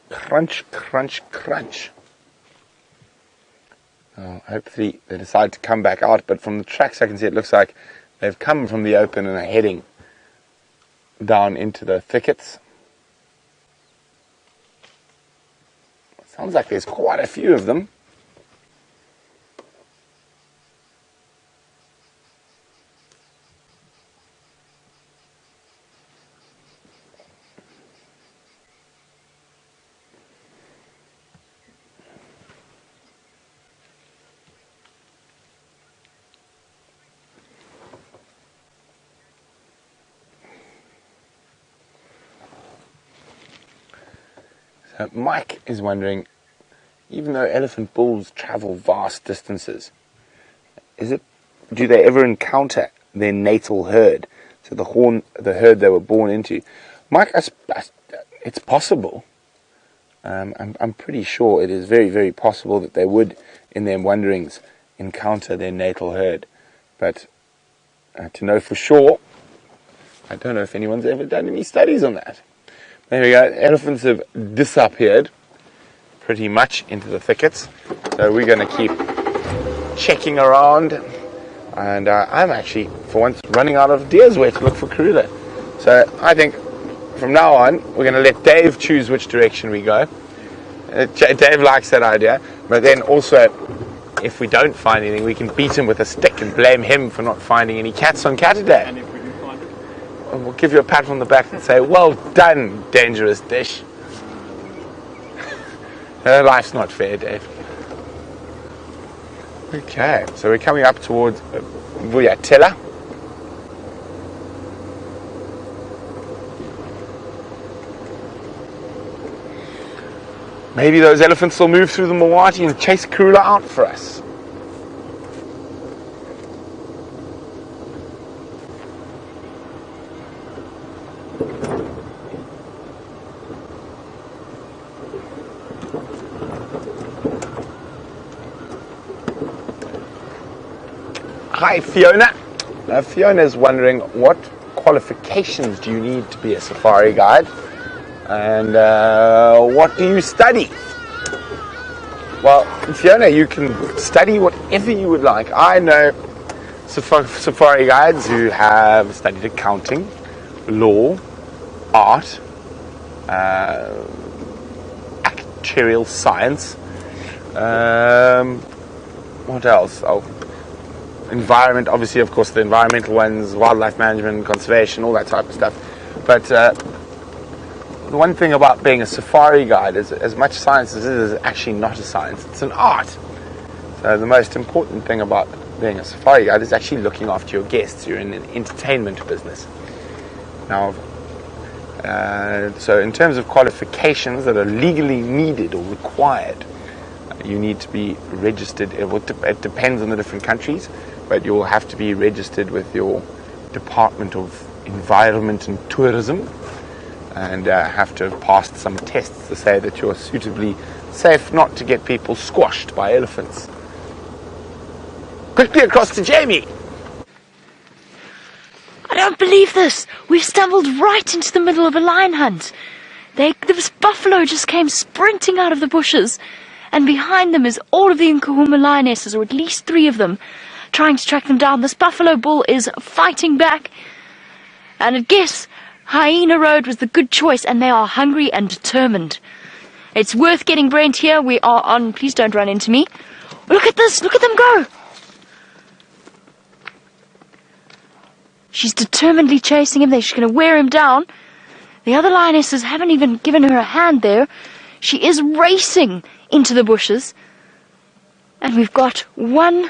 Crunch, crunch, crunch. Oh, hopefully they decide to come back out, but from the tracks I can see it looks like they've come from the open and are heading down into the thickets. Sounds like there's quite a few of them. So Mike is wondering, even though elephant bulls travel vast distances, do they ever encounter their natal herd? So the herd they were born into. Mike, it's possible. I'm pretty sure it is very, very possible that they would, in their wanderings, encounter their natal herd. But to know for sure, I don't know if anyone's ever done any studies on that. There we go. Elephants have disappeared pretty much into the thickets. So we're going to keep checking around. And I'm actually, for once, running out of ideas where to look for Kula. So I think from now on, we're going to let Dave choose which direction we go. Dave likes that idea. But then also, if we don't find anything, we can beat him with a stick and blame him for not finding any cats on Catterday. And if we do find it? We'll give you a pat on the back and say, well done, dangerous dish. Life's not fair, Dave. Okay, so we're coming up towards Vuyatela. Maybe those elephants will move through the Mawati and chase Kula out for us. Hi Fiona. Fiona is wondering, what qualifications do you need to be a safari guide, and what do you study? Well, Fiona, you can study whatever you would like. I know safari guides who have studied accounting, law, art, actuarial science, what else? Oh, environment, obviously, of course, the environmental ones, wildlife management, conservation, all that type of stuff. But the one thing about being a safari guide is, as much science as it is actually not a science, it's an art. So the most important thing about being a safari guide is actually looking after your guests. You're in an entertainment business. Now, so in terms of qualifications that are legally needed or required, you need to be registered. It depends on the different countries, but you'll have to be registered with your Department of Environment and Tourism, and have to have passed some tests to say that you're suitably safe not to get people squashed by elephants. Quickly across to Jamie. I don't believe this. We've stumbled right into the middle of a lion hunt. This buffalo just came sprinting out of the bushes, and behind them is all of the Nkuhuma Lionesses, or at least 3 of them, trying to track them down. This buffalo bull is fighting back, and I guess Hyena Road was the good choice, and they are hungry and determined. It's worth getting Brent here. We are on. Please don't run into me. Look at this. Look at them go. She's determinedly chasing him. They're just going to wear him down. The other lionesses haven't even given her a hand there. She is racing into the bushes. And we've got 1,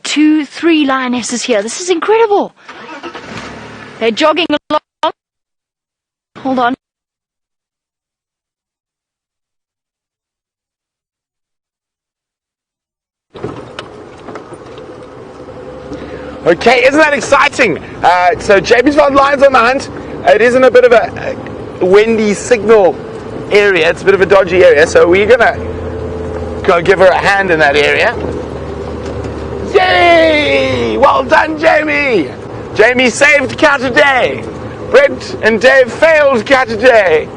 2, 3 lionesses here. This is incredible. They're jogging along. Hold on. Okay, isn't that exciting? So Jamie's found lions on the hunt. It is in a bit of a windy signal area. It's a bit of a dodgy area, so we're gonna go give her a hand in that area. Yay! Well done, Jamie! Jamie saved Cat a day. Brent and Dave failed Cat a day.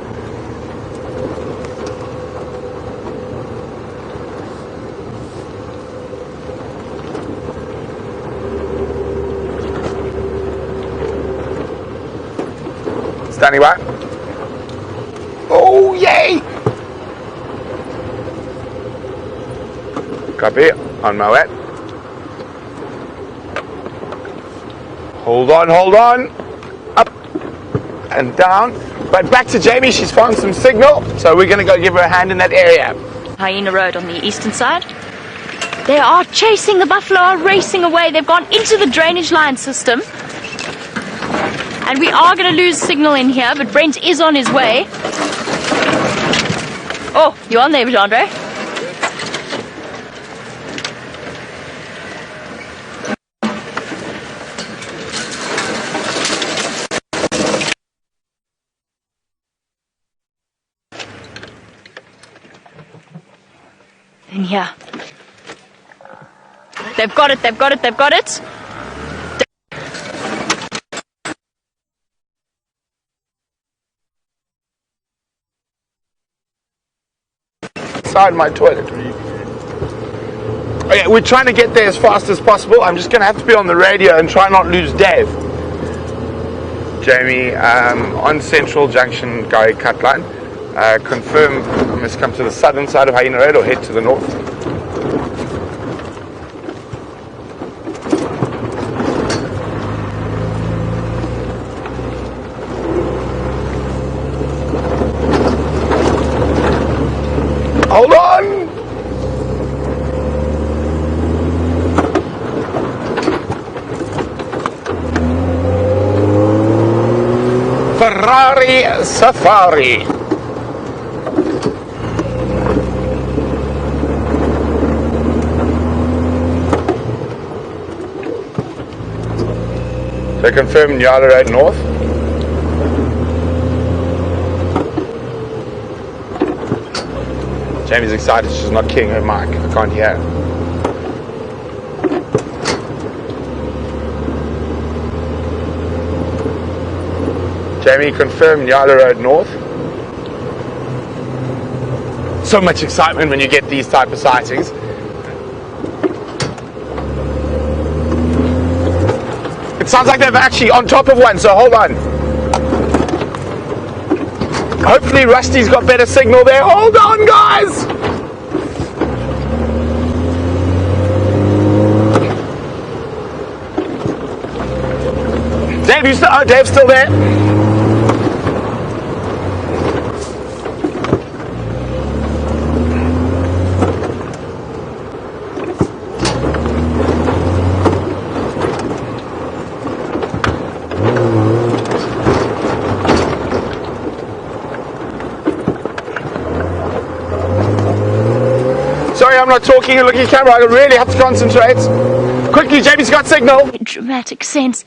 Standing by. Oh, yay! Copy, on my way. Hold on, up and down. But back to Jamie, she's found some signal, so we're going to go give her a hand in that area. Hyena Road on the eastern side. They are chasing the buffalo, are racing away. They've gone into the drainage line system. And we are going to lose signal in here, but Brent is on his way. Oh, you on there, Andre? In here. They've got it. Inside my toilet. Okay, we're trying to get there as fast as possible. I'm just going to have to be on the radio and try not lose Dave. Jamie, on Central Junction, Gary cut line. Confirm I must come to the southern side of Hyena Road or head to the north. Hold on! Safari, safari. So confirm Nyala Road North. Jamie's excited, she's not keying her mic, I can't hear her. Jamie, confirm Nyala Road North. So much excitement when you get these type of sightings. It sounds like they're actually on top of one, so hold on. Hopefully Rusty's got better signal there. Hold on, guys! Dave, you still? Oh, Dave's still there. I'm not talking and looking at the camera, I really have to concentrate. Quickly, Jamie's got signal. Dramatic sense.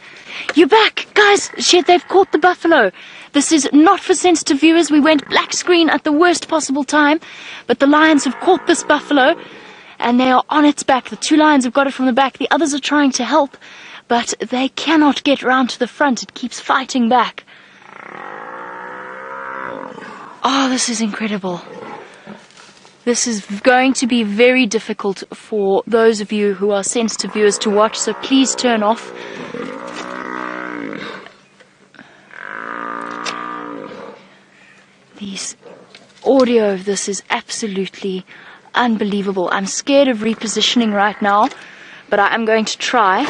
You're back, guys. Shit, they've caught the buffalo. This is not for sensitive viewers. We went black screen at the worst possible time, but the lions have caught this buffalo and they are on its back. The two lions have got it from the back. The others are trying to help, but they cannot get round to the front. It keeps fighting back. Oh, this is incredible. This is going to be very difficult for those of you who are sensitive viewers to watch, so please turn off. The audio of this is absolutely unbelievable. I'm scared of repositioning right now, but I am going to try.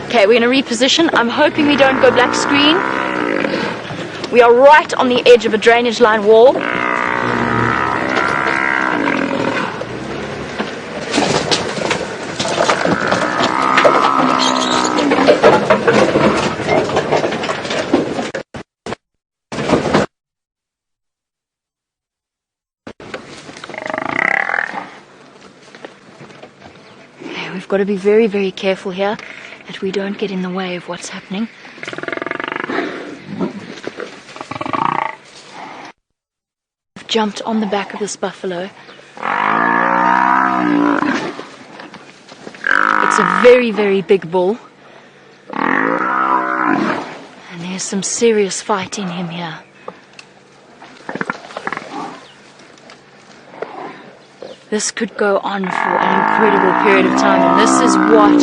Okay, we're going to reposition. I'm hoping we don't go black screen. We are right on the edge of a drainage line wall. We've got to be very, very careful here that we don't get in the way of what's happening. I've jumped on the back of this buffalo. It's a very, very big bull. And there's some serious fight in him here. This could go on for an incredible period of time, and this is what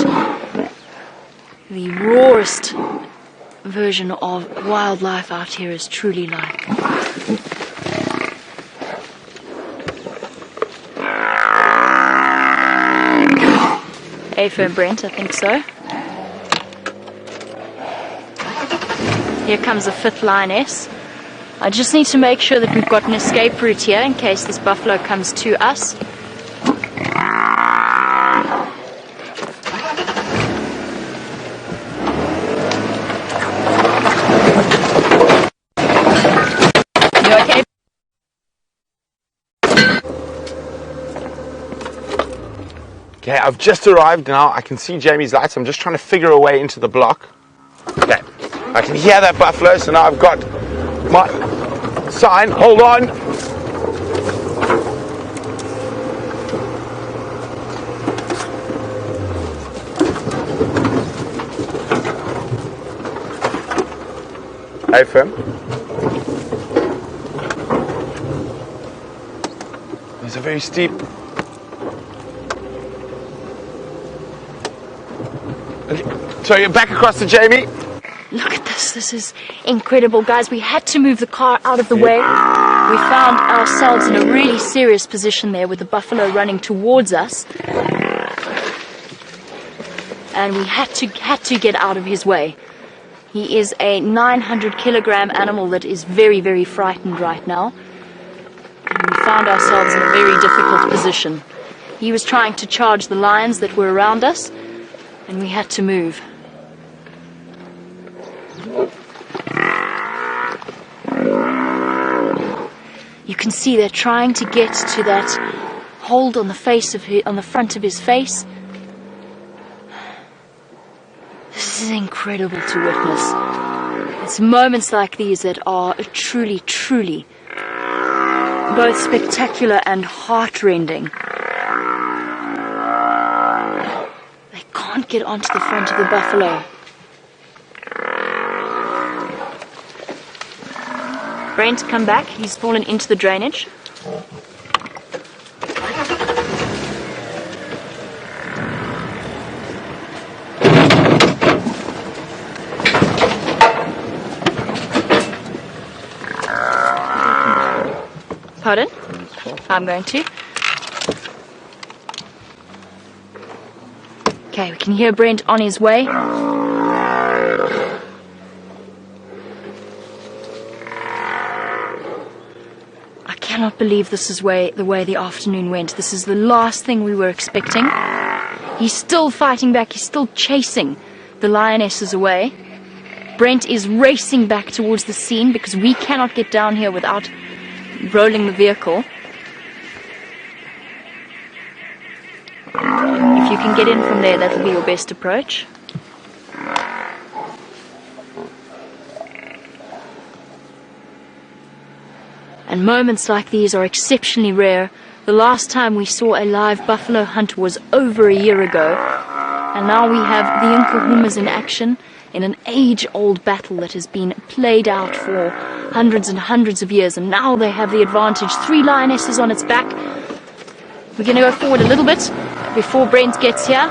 the rawest version of wildlife out here is truly like. A-firm Brent, I think so. Here comes the fifth lioness. I just need to make sure that we've got an escape route here in case this buffalo comes to us. Okay, I've just arrived now. I can see Jamie's lights. I'm just trying to figure a way into the block. Okay, I can hear that buffalo, so now I've got my sign. Hold on. Hey, firm. There's a very steep. So you're back across to Jamie. Look at this. This is incredible, guys. We had to move the car out of the way. We found ourselves in a really serious position there with the buffalo running towards us. And we had to get out of his way. He is a 900 kilogram animal that is very, very frightened right now. And we found ourselves in a very difficult position. He was trying to charge the lions that were around us, and we had to move. can see they're trying to get to that hold on the face of on the front of his face. This is incredible to witness. It's moments like these that are truly, truly both spectacular and heart-rending. They can't get onto the front of the buffalo. Brent, come back. He's fallen into the drainage. Pardon? I'm going to. Okay, we can hear Brent on his way. I cannot believe this is the way the afternoon went. This is the last thing we were expecting. He's still fighting back. He's still chasing the lionesses away. Brent is racing back towards the scene because we cannot get down here without rolling the vehicle. If you can get in from there, that'll be your best approach. And moments like these are exceptionally rare. The last time we saw a live buffalo hunt was over a year ago. And now we have the Nkuhumas in action in an age-old battle that has been played out for hundreds and hundreds of years, and now they have the advantage. 3 lionesses on its back. We're going to go forward a little bit before Brent gets here.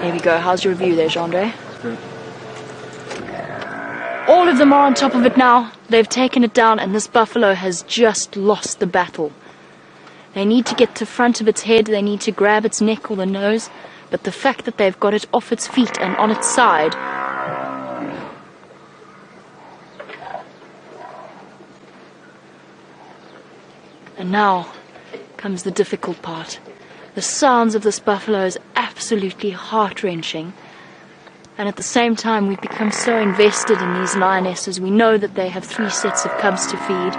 There we go. How's your view there, Jean-Andre? Good. All of them are on top of it now. They've taken it down, and this buffalo has just lost the battle. They need to get to front of its head, they need to grab its neck or the nose, but the fact that they've got it off its feet and on its side. And now comes the difficult part. The sounds of this buffalo is absolutely heart-wrenching. And at the same time, we've become so invested in these lionesses. We know that they have 3 sets of cubs to feed.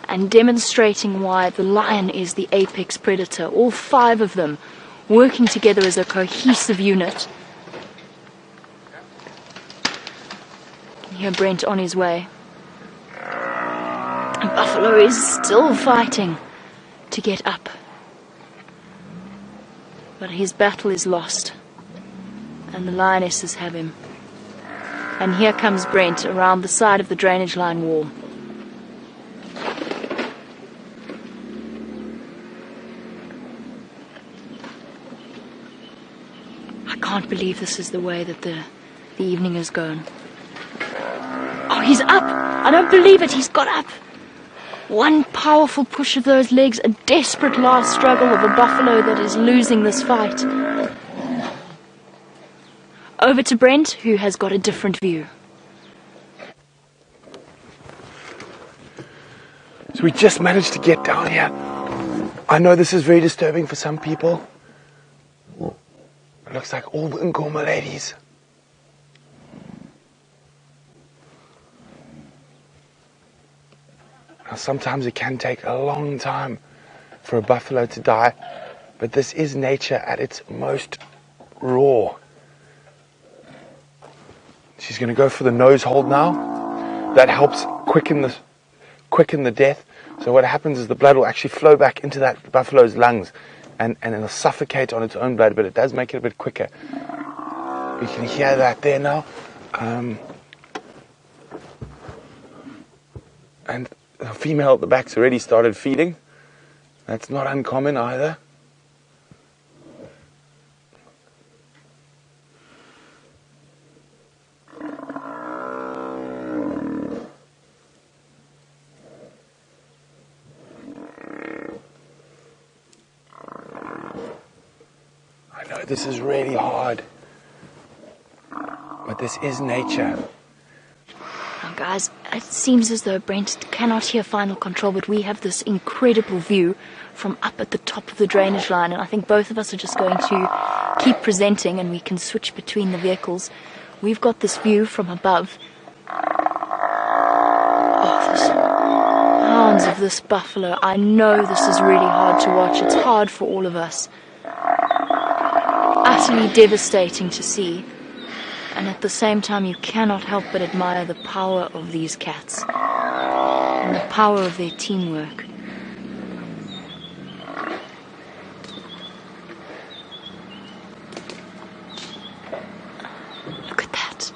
And demonstrating why the lion is the apex predator. All 5 of them working together as a cohesive unit. Here Brent on his way. And Buffalo is still fighting to get up. But his battle is lost. And the lionesses have him. And here comes Brent around the side of the drainage line wall. I can't believe this is the way that the evening has gone. Oh, he's up! I don't believe it, he's got up! One powerful push of those legs, a desperate last struggle of a buffalo that is losing this fight. Over to Brent, who has got a different view. So we just managed to get down here. I know this is very disturbing for some people. It looks like all the Nkuhuma ladies. Now sometimes it can take a long time for a buffalo to die, but this is nature at its most raw. She's going to go for the nose hold now. That helps quicken the death. So what happens is the blood will actually flow back into that buffalo's lungs. And it'll suffocate on its own blood, but it does make it a bit quicker. You can hear that there now. And the female at the back's already started feeding. That's not uncommon either. This is really hard, but this is nature. Now guys, it seems as though Brent cannot hear final control, but we have this incredible view from up at the top of the drainage line, and I think both of us are just going to keep presenting and we can switch between the vehicles. We've got this view from above. Oh, the sounds of this buffalo. I know this is really hard to watch. It's hard for all of us. Utterly devastating to see. And at the same time, you cannot help but admire the power of these cats and the power of their teamwork. Look at that.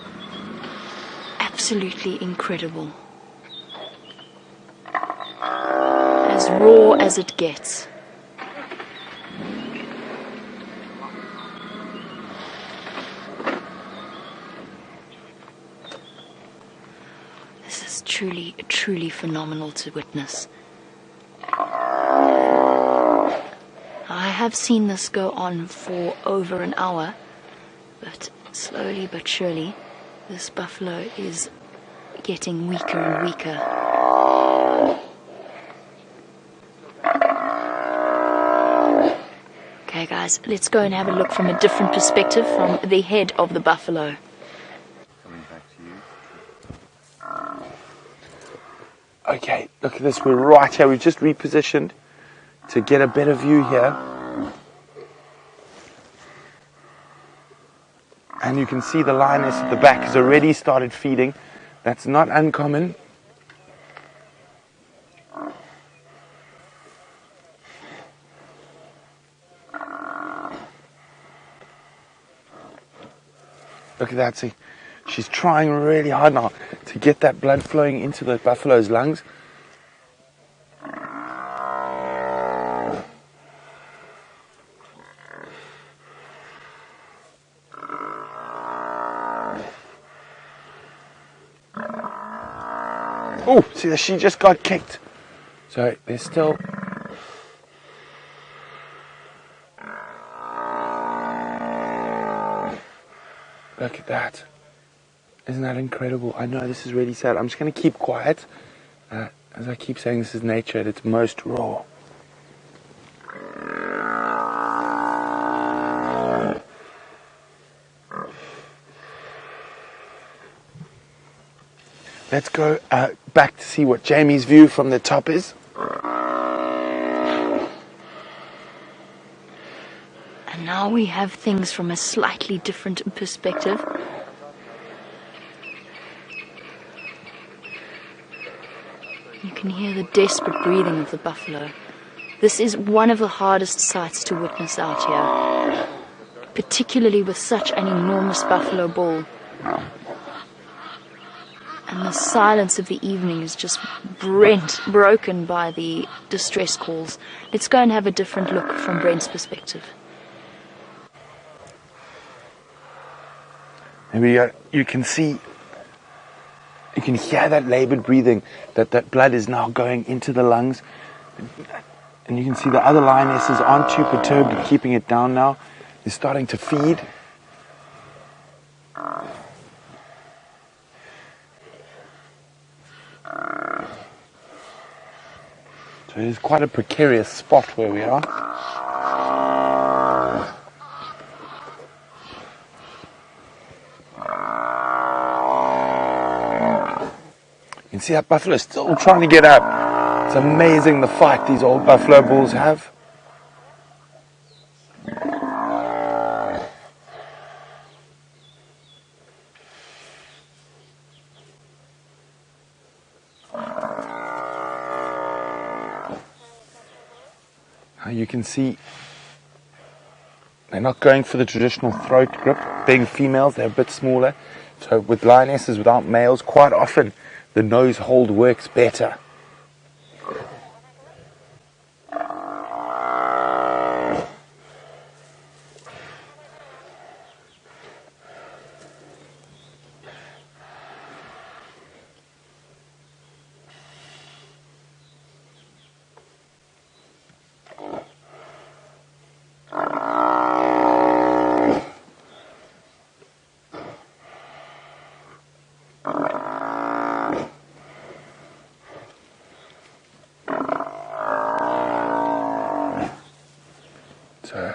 Absolutely incredible. As raw as it gets. Truly, truly phenomenal to witness. I have seen this go on for over an hour, but slowly but surely, this buffalo is getting weaker and weaker. Okay guys, let's go and have a look from a different perspective, from the head of the buffalo. Okay, look at this, we're right here, we've just repositioned to get a better view here. And you can see the lioness at the back has already started feeding. That's not uncommon. Look at that, see. She's trying really hard now to get that blood flowing into the buffalo's lungs. Oh, see, she just got kicked. So there's still... Look at that. Isn't that incredible? I know this is really sad. I'm just going to keep quiet. As I keep saying, this is nature at its most raw. Let's go back to see what Jamie's view from the top is. And now we have things from a slightly different perspective. You can hear the desperate breathing of the buffalo. This is one of the hardest sights to witness out here, particularly with such an enormous buffalo bull. And the silence of the evening is just broken by the distress calls. Let's go and have a different look from Brent's perspective. Maybe you can see, you can hear that labored breathing, that blood is now going into the lungs. And you can see the other lionesses aren't too perturbed at keeping it down now. They're starting to feed. So it is quite a precarious spot where we are. You can see that buffalo is still trying to get up. It's amazing the fight these old buffalo bulls have. Now you can see they're not going for the traditional throat grip. Being females, they're a bit smaller. So with lionesses without males, quite often the nose hold works better.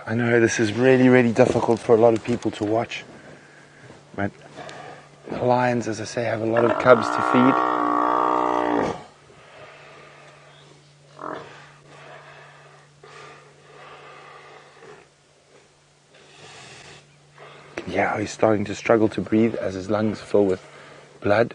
I know this is really, really difficult for a lot of people to watch, but the lions, as I say, have a lot of cubs to feed. Yeah, he's starting to struggle to breathe as his lungs fill with blood.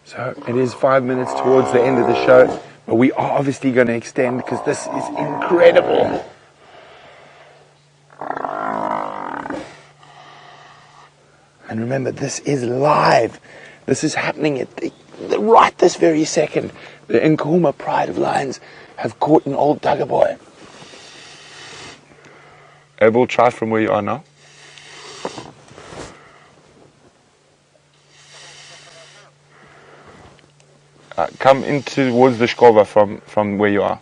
So it is 5 minutes towards the end of the show, but we are obviously going to extend because this is incredible. And remember, this is live. This is happening at right this very second. The Nkuhuma Pride of Lions have caught an old dugger boy. We'll try from where you are now. Come in towards the shkova from where you are.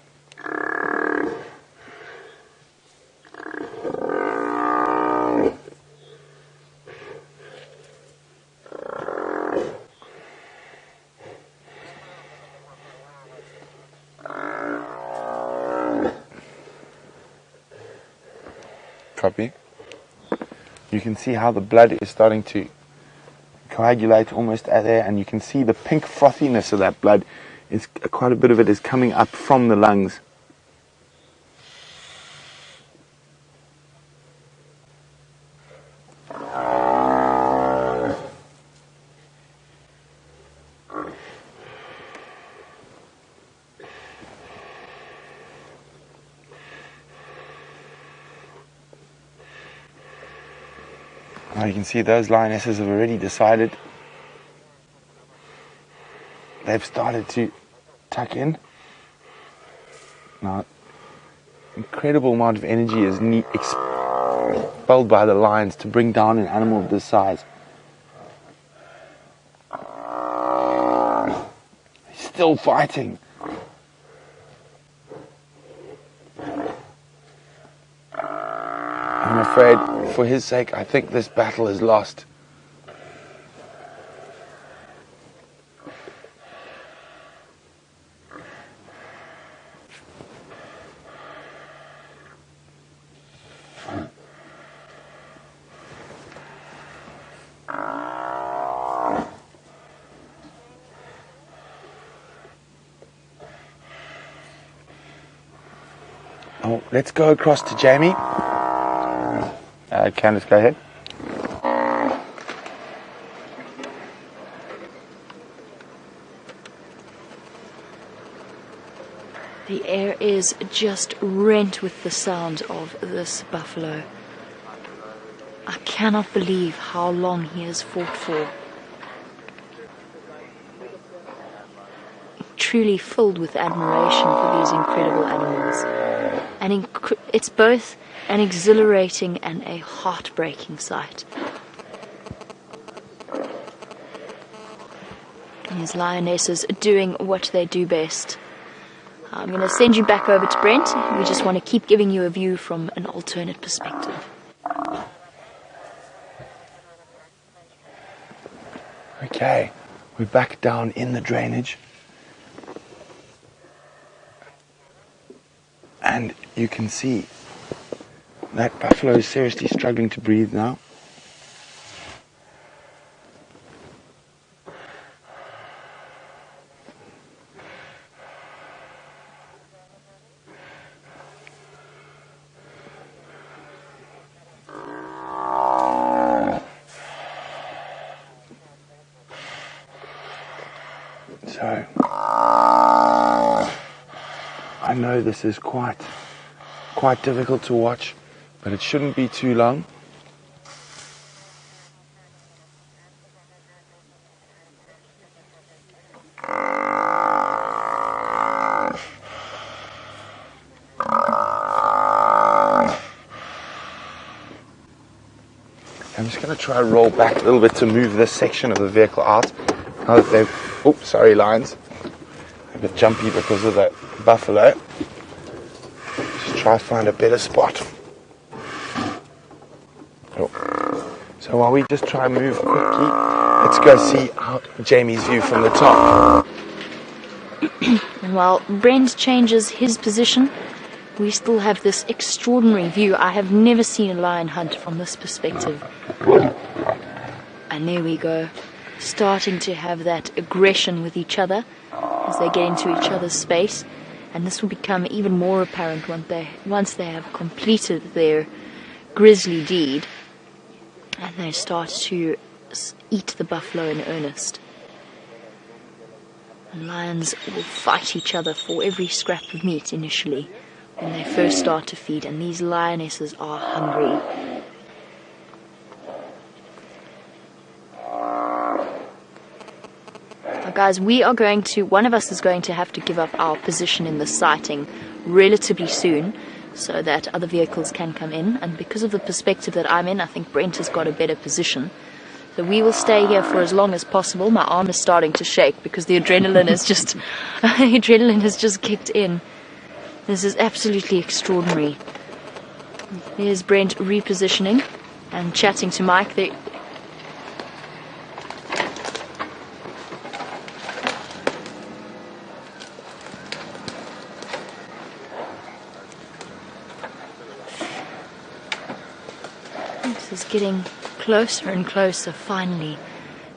Copy. You can see how the blood is starting to coagulate almost there, and you can see the pink frothiness of that blood. Is quite a bit of it is coming up from the lungs. Now you can see those lionesses have already decided. They've started to tuck in. Now, incredible amount of energy is expelled by the lions to bring down an animal of this size. He's still fighting. I'm afraid, for his sake, I think this battle is lost. Oh, let's go across to Jamie. Candice, go ahead. The air is just rent with the sound of this buffalo. I cannot believe how long he has fought for. Truly filled with admiration for these incredible animals. And it's both an exhilarating and a heartbreaking sight. These lionesses are doing what they do best. I'm going to send you back over to Brent. We just want to keep giving you a view from an alternate perspective. Okay, we're back down in the drainage. And you can see that buffalo is seriously struggling to breathe now. So, I know this is quite difficult to watch, but it shouldn't be too long. I'm just going to try and roll back a little bit to move this section of the vehicle out. Now that they've, oops, sorry, lions. bit jumpy because of the buffalo. Just try to find a better spot. Oh. So while we just try and move quickly, let's go see out Jamie's view from the top. And while Brent changes his position, we still have this extraordinary view. I have never seen a lion hunt from this perspective. And there we go, starting to have that aggression with each other as they get into each other's space. And this will become even more apparent once they have completed their grisly deed and they start to eat the buffalo in earnest. And lions will fight each other for every scrap of meat initially when they first start to feed, and these lionesses are hungry. Now guys, one of us is going to have to give up our position in the sighting relatively soon so that other vehicles can come in, and because of the perspective that I'm in, I think Brent has got a better position. So we will stay here for as long as possible. My arm is starting to shake because the adrenaline has just kicked in. This is absolutely extraordinary. There's Brent repositioning and chatting to Mike. This is getting closer and closer, finally,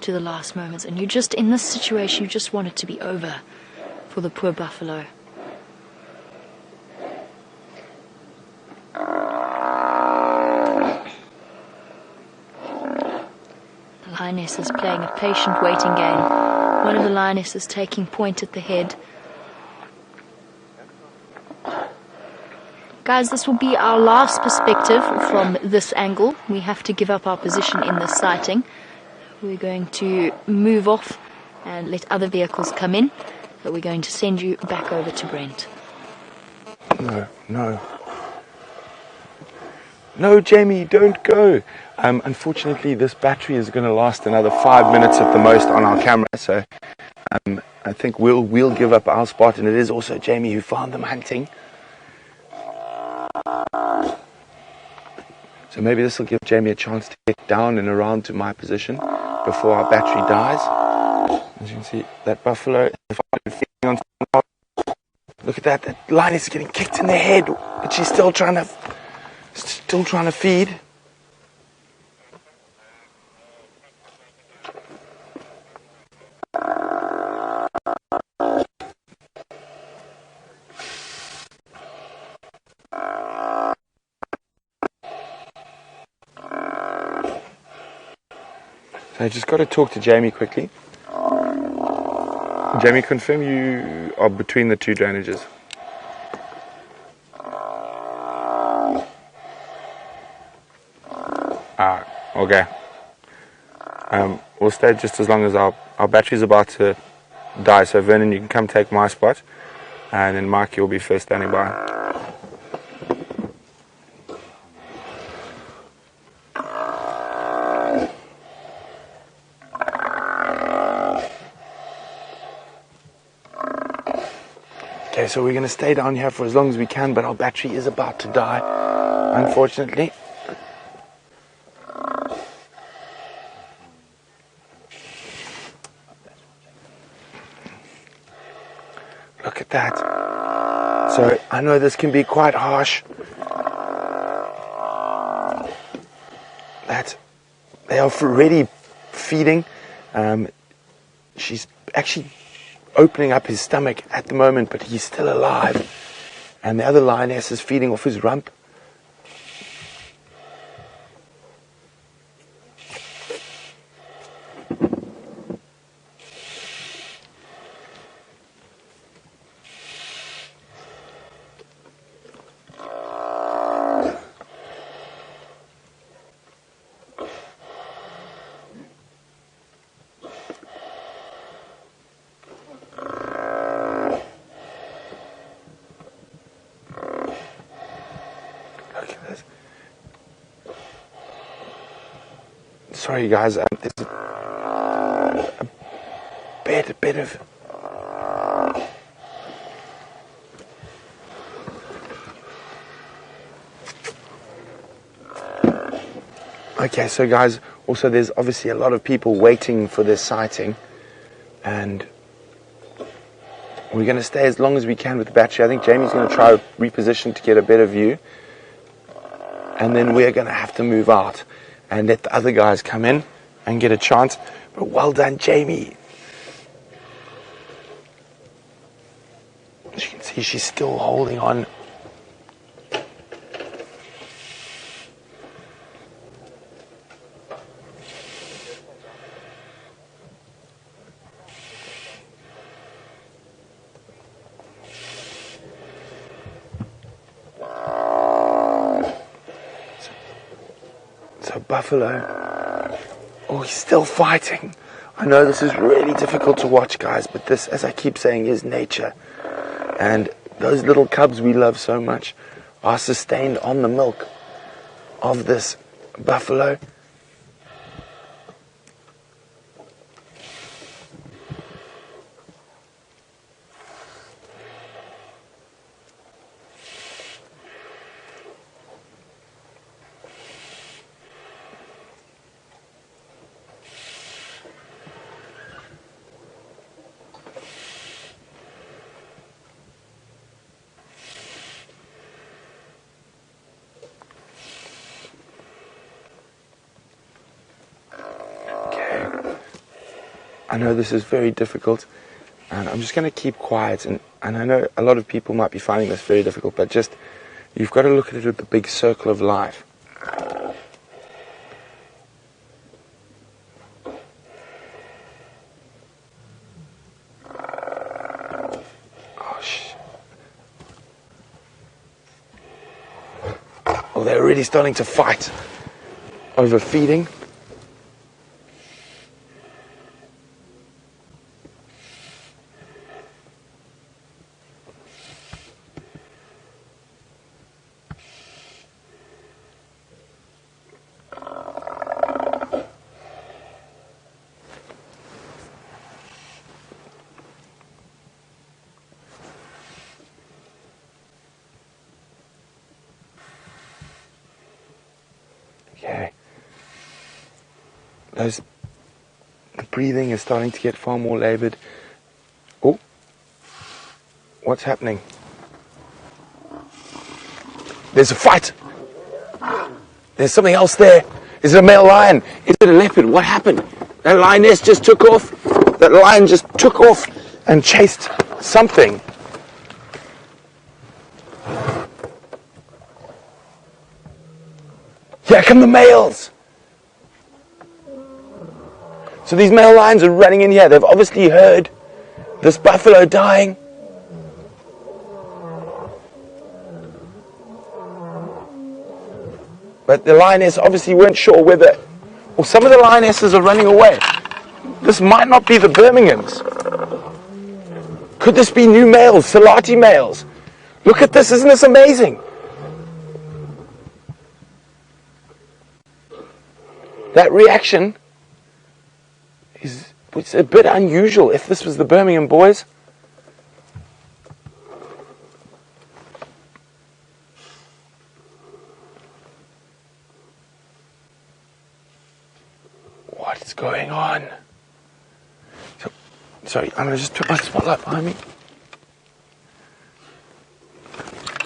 to the last moments. And in this situation, you just want it to be over for the poor buffalo. The lioness is playing a patient waiting game. One of the lionesses taking point at the head. Guys, this will be our last perspective from this angle. We have to give up our position in this sighting. We're going to move off and let other vehicles come in, but we're going to send you back over to Brent. No, Jamie, don't go. Unfortunately, this battery is going to last another 5 minutes at the most on our camera, so I think we'll give up our spot, and it is also Jamie who found them hunting. So maybe this will give Jamie a chance to get down and around to my position before our battery dies. As you can see, that buffalo, look at that lioness is getting kicked in the head, but she's still trying to feed. So I just got to talk to Jamie quickly. Jamie, confirm you are between the two drainages. Okay. We'll stay just as long as our battery's about to die. So Vernon, you can come take my spot, and then Mike, you'll be first standing by. Okay, so we're going to stay down here for as long as we can, but our battery is about to die, unfortunately. Look at that. So I know this can be quite harsh. That they are already feeding. She's actually opening up his stomach at the moment, but he's still alive. And the other lioness is feeding off his rump. Sorry guys, there's a bit of Okay, so guys, also there's obviously a lot of people waiting for this sighting, and we're going to stay as long as we can with the battery. I think Jamie's going to try to reposition to get a better view, and then we're going to have to move out and let the other guys come in and get a chance. But well done, Jamie. As you can see, she's still holding on. So Buffalo, oh, he's still fighting. I know this is really difficult to watch, guys, but this, as I keep saying, is nature. And those little cubs we love so much are sustained on the milk of this buffalo. I know this is very difficult, and I'm just going to keep quiet, and I know a lot of people might be finding this very difficult, but just, you've got to look at it with the big circle of life. Oh, they're really starting to fight over feeding. Okay. The breathing is starting to get far more labored. Oh, what's happening? There's a fight. There's something else there. Is it a male lion? Is it a leopard? What happened? That lioness just took off. That lion just took off and chased something. Here come the males. So these male lions are running in here. They've obviously heard this buffalo dying. But the lioness obviously weren't sure whether, or some of the lionesses are running away. This might not be the Birminghams. Could this be new males, Salati males? Look at this, isn't this amazing? That reaction it's a bit unusual if this was the Birmingham boys. What is going on? Sorry, I'm going to just put my spotlight behind me.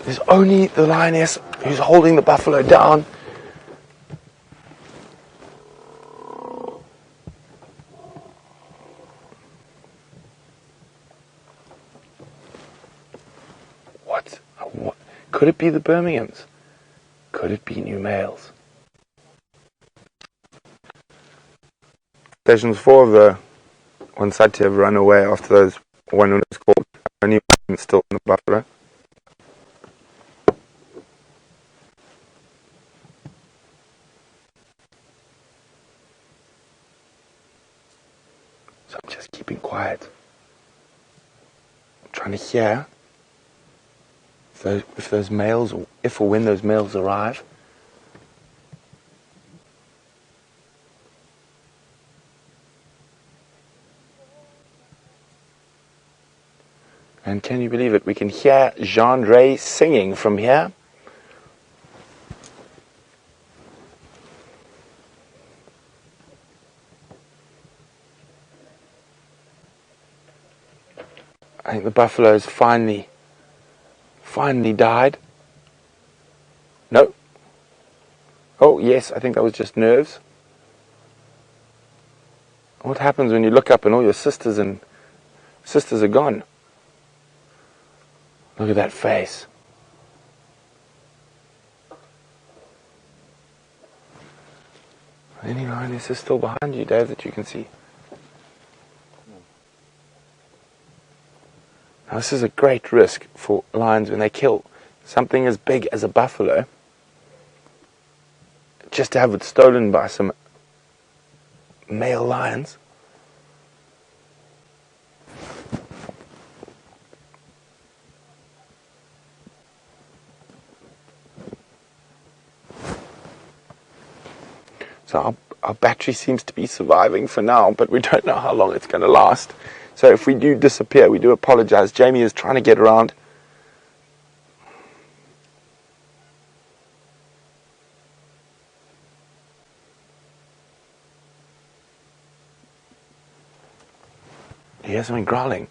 There's only the lioness who's holding the buffalo down. What? Could it be the Birminghams? Could it be new males? Stations 4 of the one side to have run away after those one was called. Only one still in the buffalo. So I'm just keeping quiet. I'm trying to hear if those males, if or when those males arrive. And can you believe it? We can hear Jean-Ray singing from here. I think the buffalo's finally died. No. Oh, yes, I think that was just nerves. What happens when you look up and all your sisters are gone? Look at that face. Any lioness is still behind you, Dave, that you can see. Now, this is a great risk for lions when they kill something as big as a buffalo, just to have it stolen by some male lions. So our battery seems to be surviving for now, but we don't know how long it's going to last. So if we do disappear, we do apologize. Jamie is trying to get around. He hears something growling.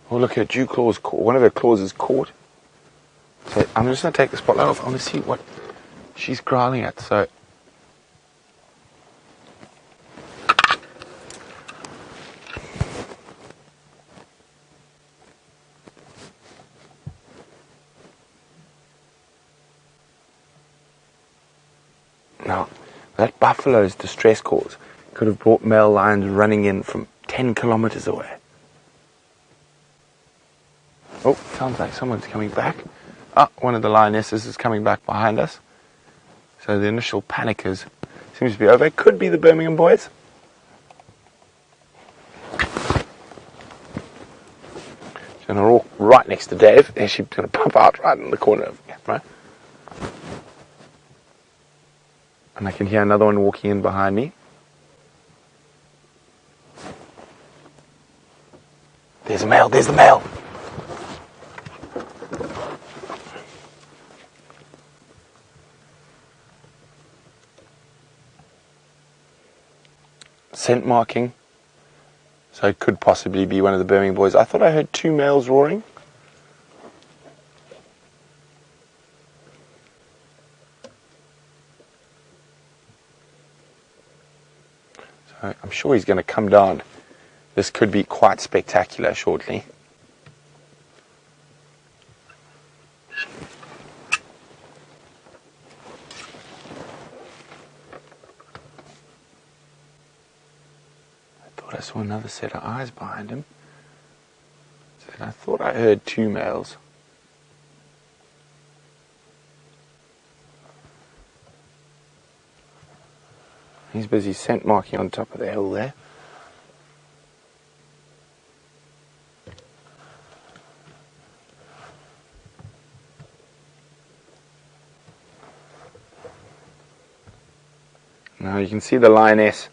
Oh, look, her dew claws, one of her claws is caught. So I'm just going to take the spotlight off. I want to see what she's growling at. So now, that buffalo's distress calls could have brought male lions running in from 10 kilometers away. Oh, sounds like someone's coming back. Ah, one of the lionesses is coming back behind us. So the initial panic seems to be over. It could be the Birmingham boys. She's going to walk right next to Dave, and she's going to pop out right in the corner of the camera. And I can hear another one walking in behind me. There's a male, there's the male. Scent marking. So it could possibly be one of the Birmingham boys. I thought I heard two males roaring. So I'm sure he's going to come down. This could be quite spectacular shortly. I saw another set of eyes behind him. So I thought I heard two males. He's busy scent marking on top of the hill there. Now you can see the lioness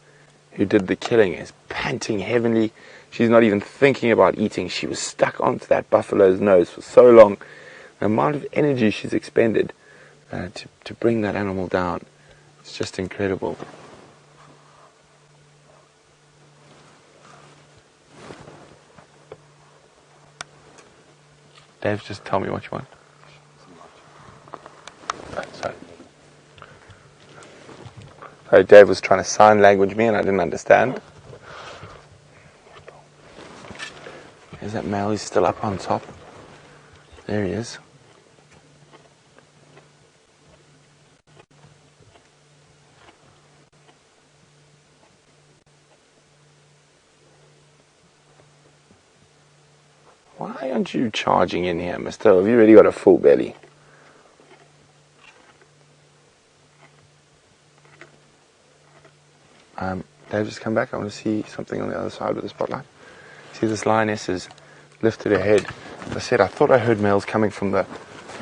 who did the killing is panting heavily. She's not even thinking about eating. She was stuck onto that buffalo's nose for so long. The amount of energy she's expended to bring that animal down, it's just incredible. Dave, just tell me what you want. So Dave was trying to sign language me and I didn't understand. There's that male, he's still up on top. There he is. Why aren't you charging in here, mister? Have you really got a full belly? Dave, just come back. I want to see something on the other side of the spotlight. See, this lioness has lifted her head. As I said, I thought I heard males coming from the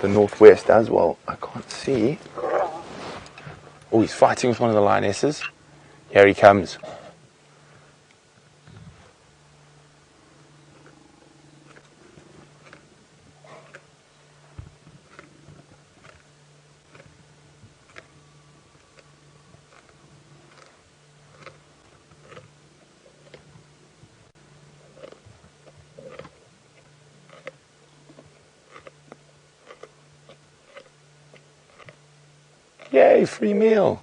northwest as well. I can't see. Oh, he's fighting with one of the lionesses. Here he comes. Yay, free meal.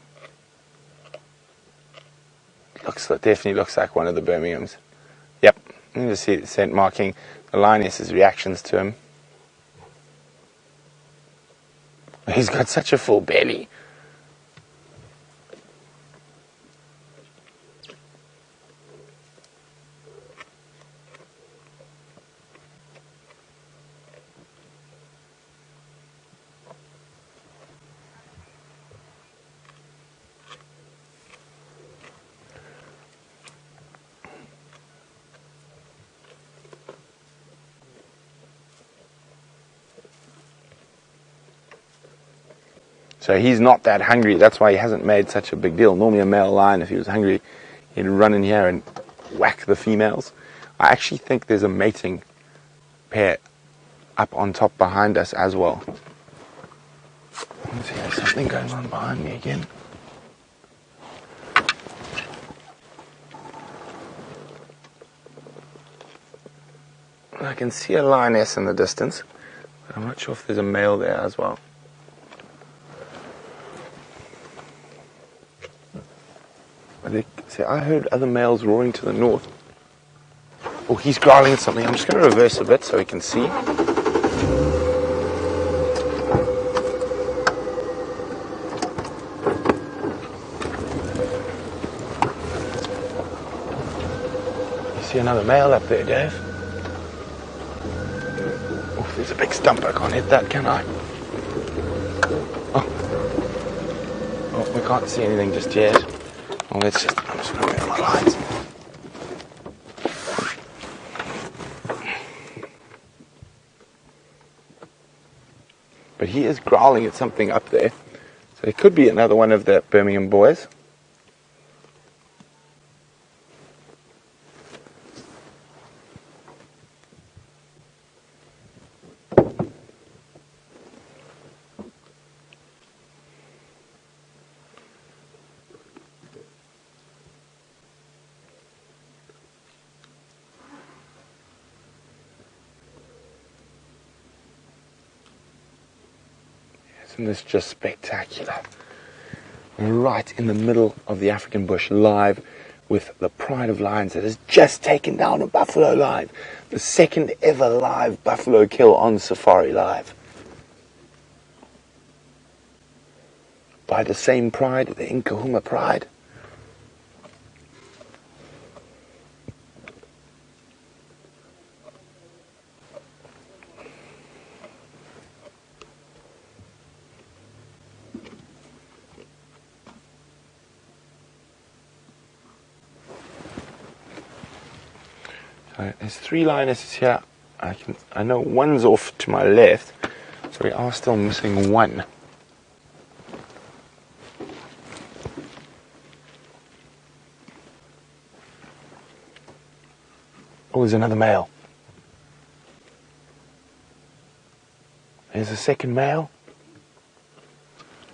Definitely looks like one of the Birminghams. Yep, you can just see the scent marking the lioness's reactions to him. He's got such a full belly. So he's not that hungry. That's why he hasn't made such a big deal. Normally a male lion, if he was hungry, he'd run in here and whack the females. I actually think there's a mating pair up on top behind us as well. Let's see, there's something going on behind me again. I can see a lioness in the distance, but I'm not sure if there's a male there as well. See, I heard other males roaring to the north. Oh, he's growling at something. I'm just going to reverse a bit so we can see. You see another male up there, Dave? Oh, there's a big stump. I can't hit that, can I? Oh, we can't see anything just yet. Oh, I'm just going to move my lights. But he is growling at something up there. So it could be another one of the Birmingham boys. Isn't this just spectacular? We're right in the middle of the African bush, live with the pride of lions that has just taken down a buffalo live. The second ever live buffalo kill on Safari Live. By the same pride, the Nkuhuma pride. There's 3 lionesses here. I know one's off to my left, so we are still missing one. Oh, there's another male. There's a second male.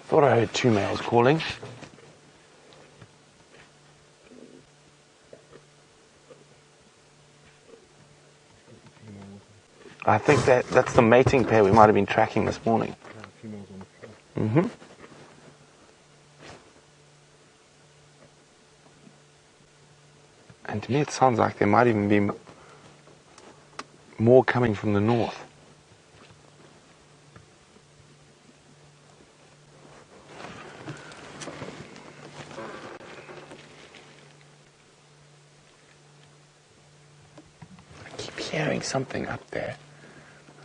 Thought I heard 2 males calling. I think that's the mating pair we might have been tracking this morning. Mm-hmm. And to me it sounds like there might even be more coming from the north. I keep hearing something up there.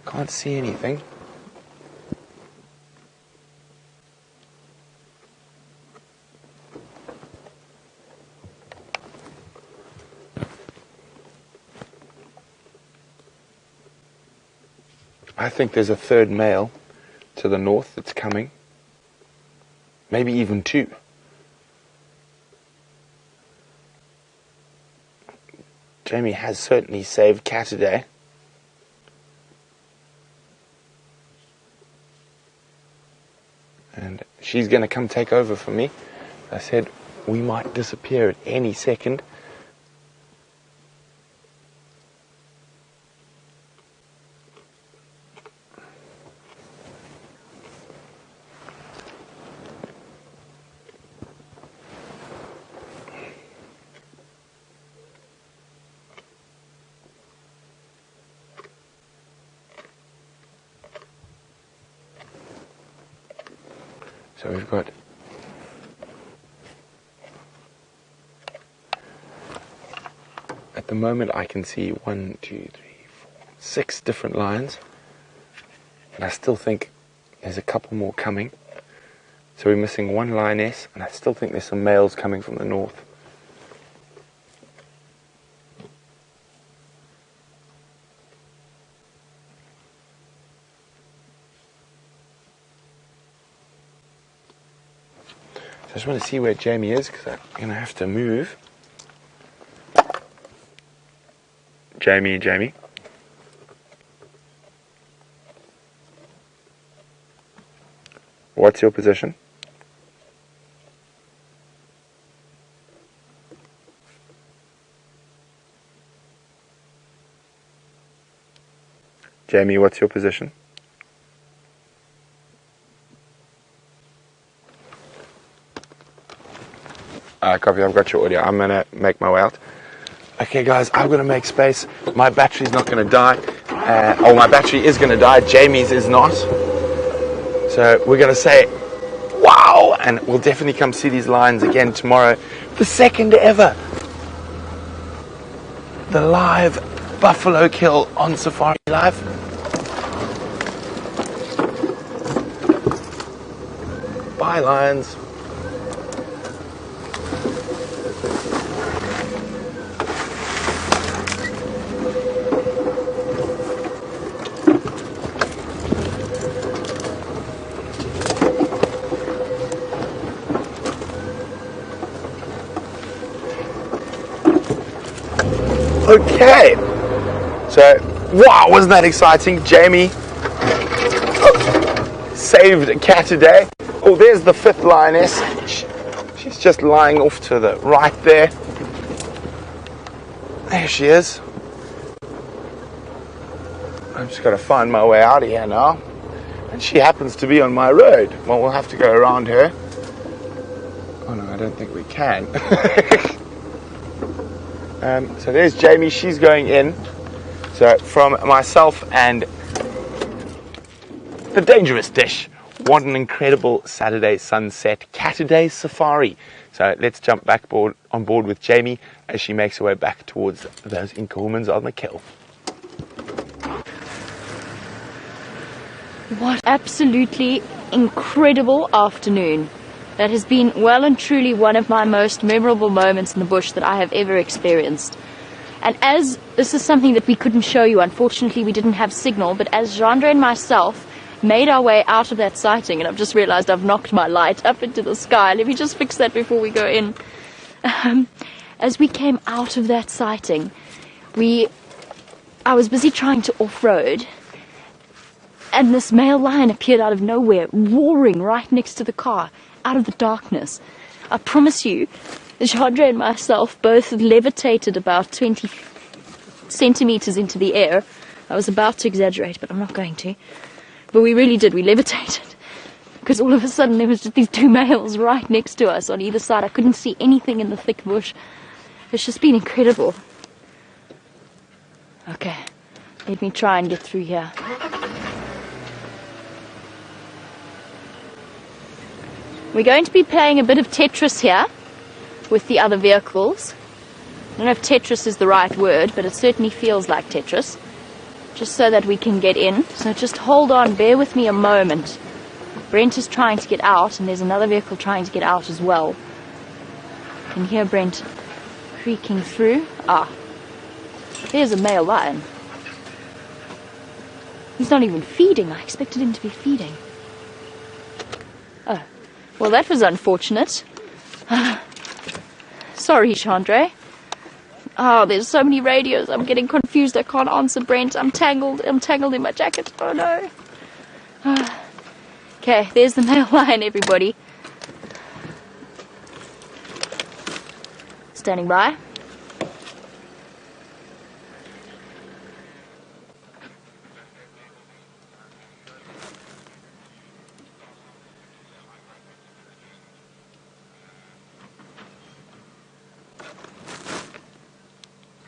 Can't see anything. I think there's a third male to the north that's coming. Maybe even 2. Jamie has certainly saved Cat today. And she's going to come take over for me. I said we might disappear at any second. So we've got at the moment I can see 1, 2, 3, 4, 6 different lions, and I still think there's a couple more coming. So we're missing 1 lioness, and I still think there's some males coming from the north. So I just want to see where Jamie is, because I'm going to have to move. Jamie. What's your position? Jamie, what's your position? Copy, I've got your audio. I'm going to make my way out. Okay, guys, I'm going to make space. My battery's not going to die. My battery is going to die. Jamie's is not. So we're going to say, wow! And we'll definitely come see these lions again tomorrow. The second ever. The live buffalo kill on Safari Live. Bye, lions. Okay, so wow, wasn't that exciting? Jamie saved a cat today. Oh, there's the 5th lioness. She's just lying off to the right there. There she is. I'm just going to find my way out of here now. And she happens to be on my road. Well, we'll have to go around her. Oh no, I don't think we can. So there's Jamie, she's going in. So from myself and the dangerous dish, what an incredible Saturday sunset, Catterday safari. So let's jump back on board with Jamie as she makes her way back towards those Nkuhumas on the kill. What absolutely incredible afternoon. That has been well and truly one of my most memorable moments in the bush that I have ever experienced. And as this is something that we couldn't show you, unfortunately we didn't have signal, but as Jandre and myself made our way out of that sighting, and I've just realized I've knocked my light up into the sky. Let me just fix that before we go in. As we came out of that sighting, I was busy trying to off-road, and this male lion appeared out of nowhere, roaring right next to the car, out of the darkness. I promise you, Jandre and myself both levitated about 20 centimeters into the air. I was about to exaggerate, but I'm not going to. But we really did, we levitated. Because all of a sudden there was just these 2 males right next to us on either side. I couldn't see anything in the thick bush. It's just been incredible. Okay, let me try and get through here. We're going to be playing a bit of Tetris here with the other vehicles. I don't know if Tetris is the right word, but it certainly feels like Tetris. Just so that we can get in. So just hold on, bear with me a moment. Brent is trying to get out, and there's another vehicle trying to get out as well. You can hear Brent creaking through. Ah, there's a male lion. He's not even feeding. I expected him to be feeding. Oh. Well, that was unfortunate. Sorry, Jandre. Oh, there's so many radios. I'm getting confused. I can't answer Brent. I'm tangled in my jacket. Oh, no. Okay, there's the male lion, everybody. Standing by.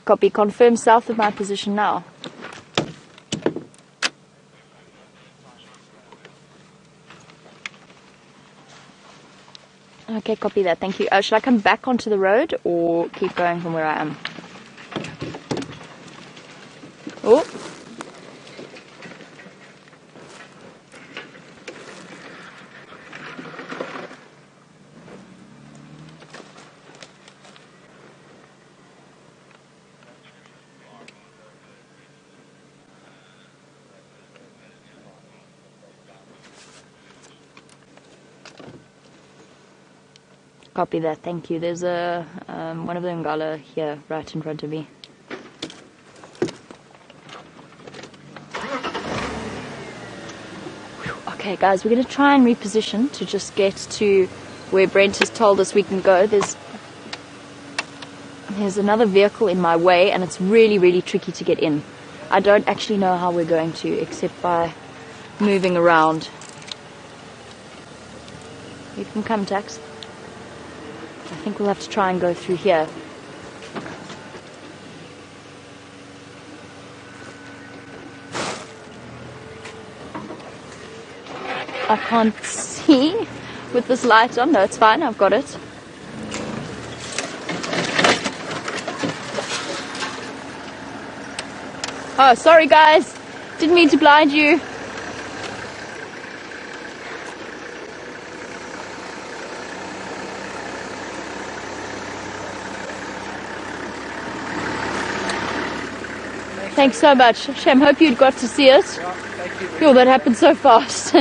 Copy, confirm south of my position now. Okay, copy that. Thank you. Should I come back onto the road or keep going from where I am? Oh. Copy that, thank you. There's a one of the Impala here, right in front of me. Okay, guys, we're going to try and reposition to just get to where Brent has told us we can go. There's another vehicle in my way, and it's really, really tricky to get in. I don't actually know how we're going to, except by moving around. You can come, Tax. I think we'll have to try and go through here. I can't see with this light on. No, it's fine. I've got it. Oh, sorry guys. Didn't mean to blind you. Thanks so much. Shem, hope you'd got to see it. Yeah, thank you. Yo, that happened so fast.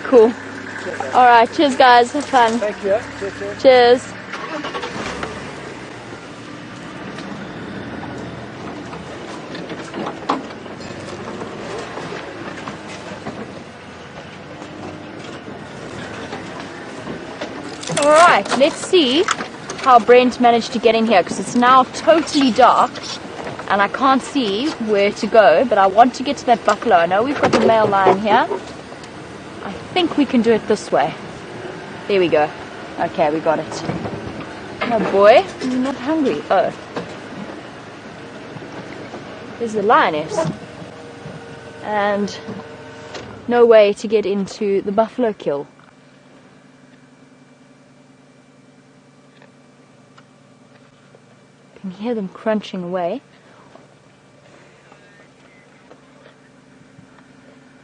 Cool. Alright, cheers guys. Have fun. Thank you. Cheers. Alright, let's see how Brent managed to get in here, because it's now totally dark and I can't see where to go, but I want to get to that buffalo. I know we've got the male lion here. I think we can do it this way. There we go. Okay, we got it. Oh boy, you're not hungry. Oh. There's the lioness. And no way to get into the buffalo kill. You can hear them crunching away.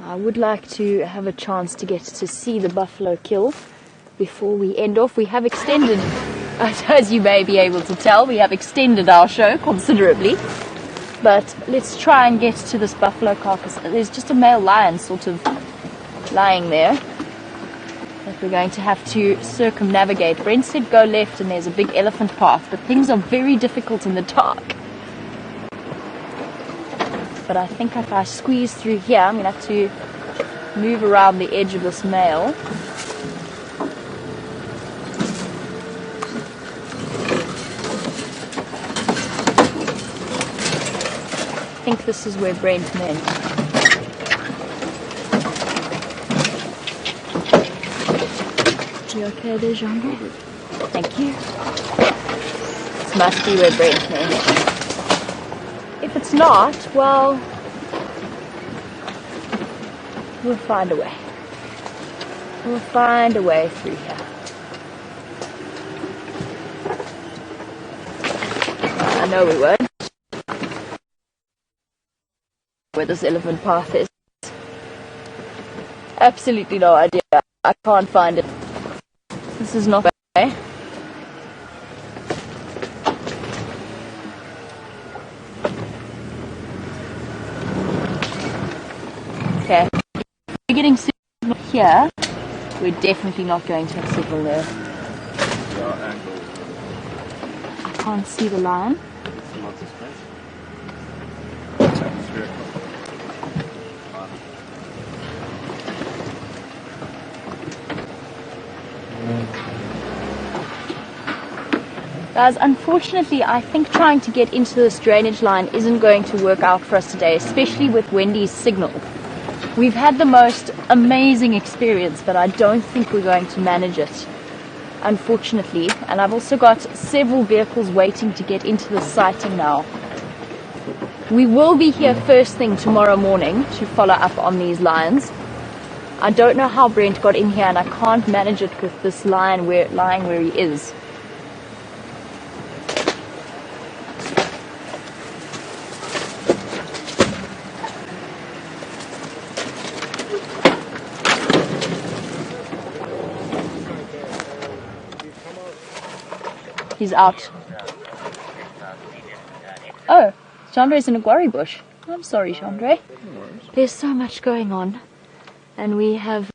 I would like to have a chance to get to see the buffalo kill before we end off. We have extended, as you may be able to tell, we have extended our show considerably. But let's try and get to this buffalo carcass. There's just a male lion sort of lying there that we're going to have to circumnavigate. Brent said go left and there's a big elephant path, but things are very difficult in the dark. But I think if I squeeze through here, I'm going to have to move around the edge of this male. I think this is where Brent meant. You okay there, Jungle? Thank you. This must be where Brent meant. If it's not, well, we'll find a way. We'll find a way through here. I know we won't. Where this elephant path is. Absolutely no idea. I can't find it. This is not the way. Okay, we're getting signal here. We're definitely not going to have signal there. I can't see the lion. Guys, unfortunately, I think trying to get into this drainage line isn't going to work out for us today, especially with Wendy's signal. We've had the most amazing experience, but I don't think we're going to manage it, unfortunately. And I've also got several vehicles waiting to get into the sighting now. We will be here first thing tomorrow morning to follow up on these lions. I don't know how Brent got in here, and I can't manage it with this lion lying where he is. He's out. Oh, Chandre's in a quarry bush. I'm sorry, Chandre. There's so much going on, and we have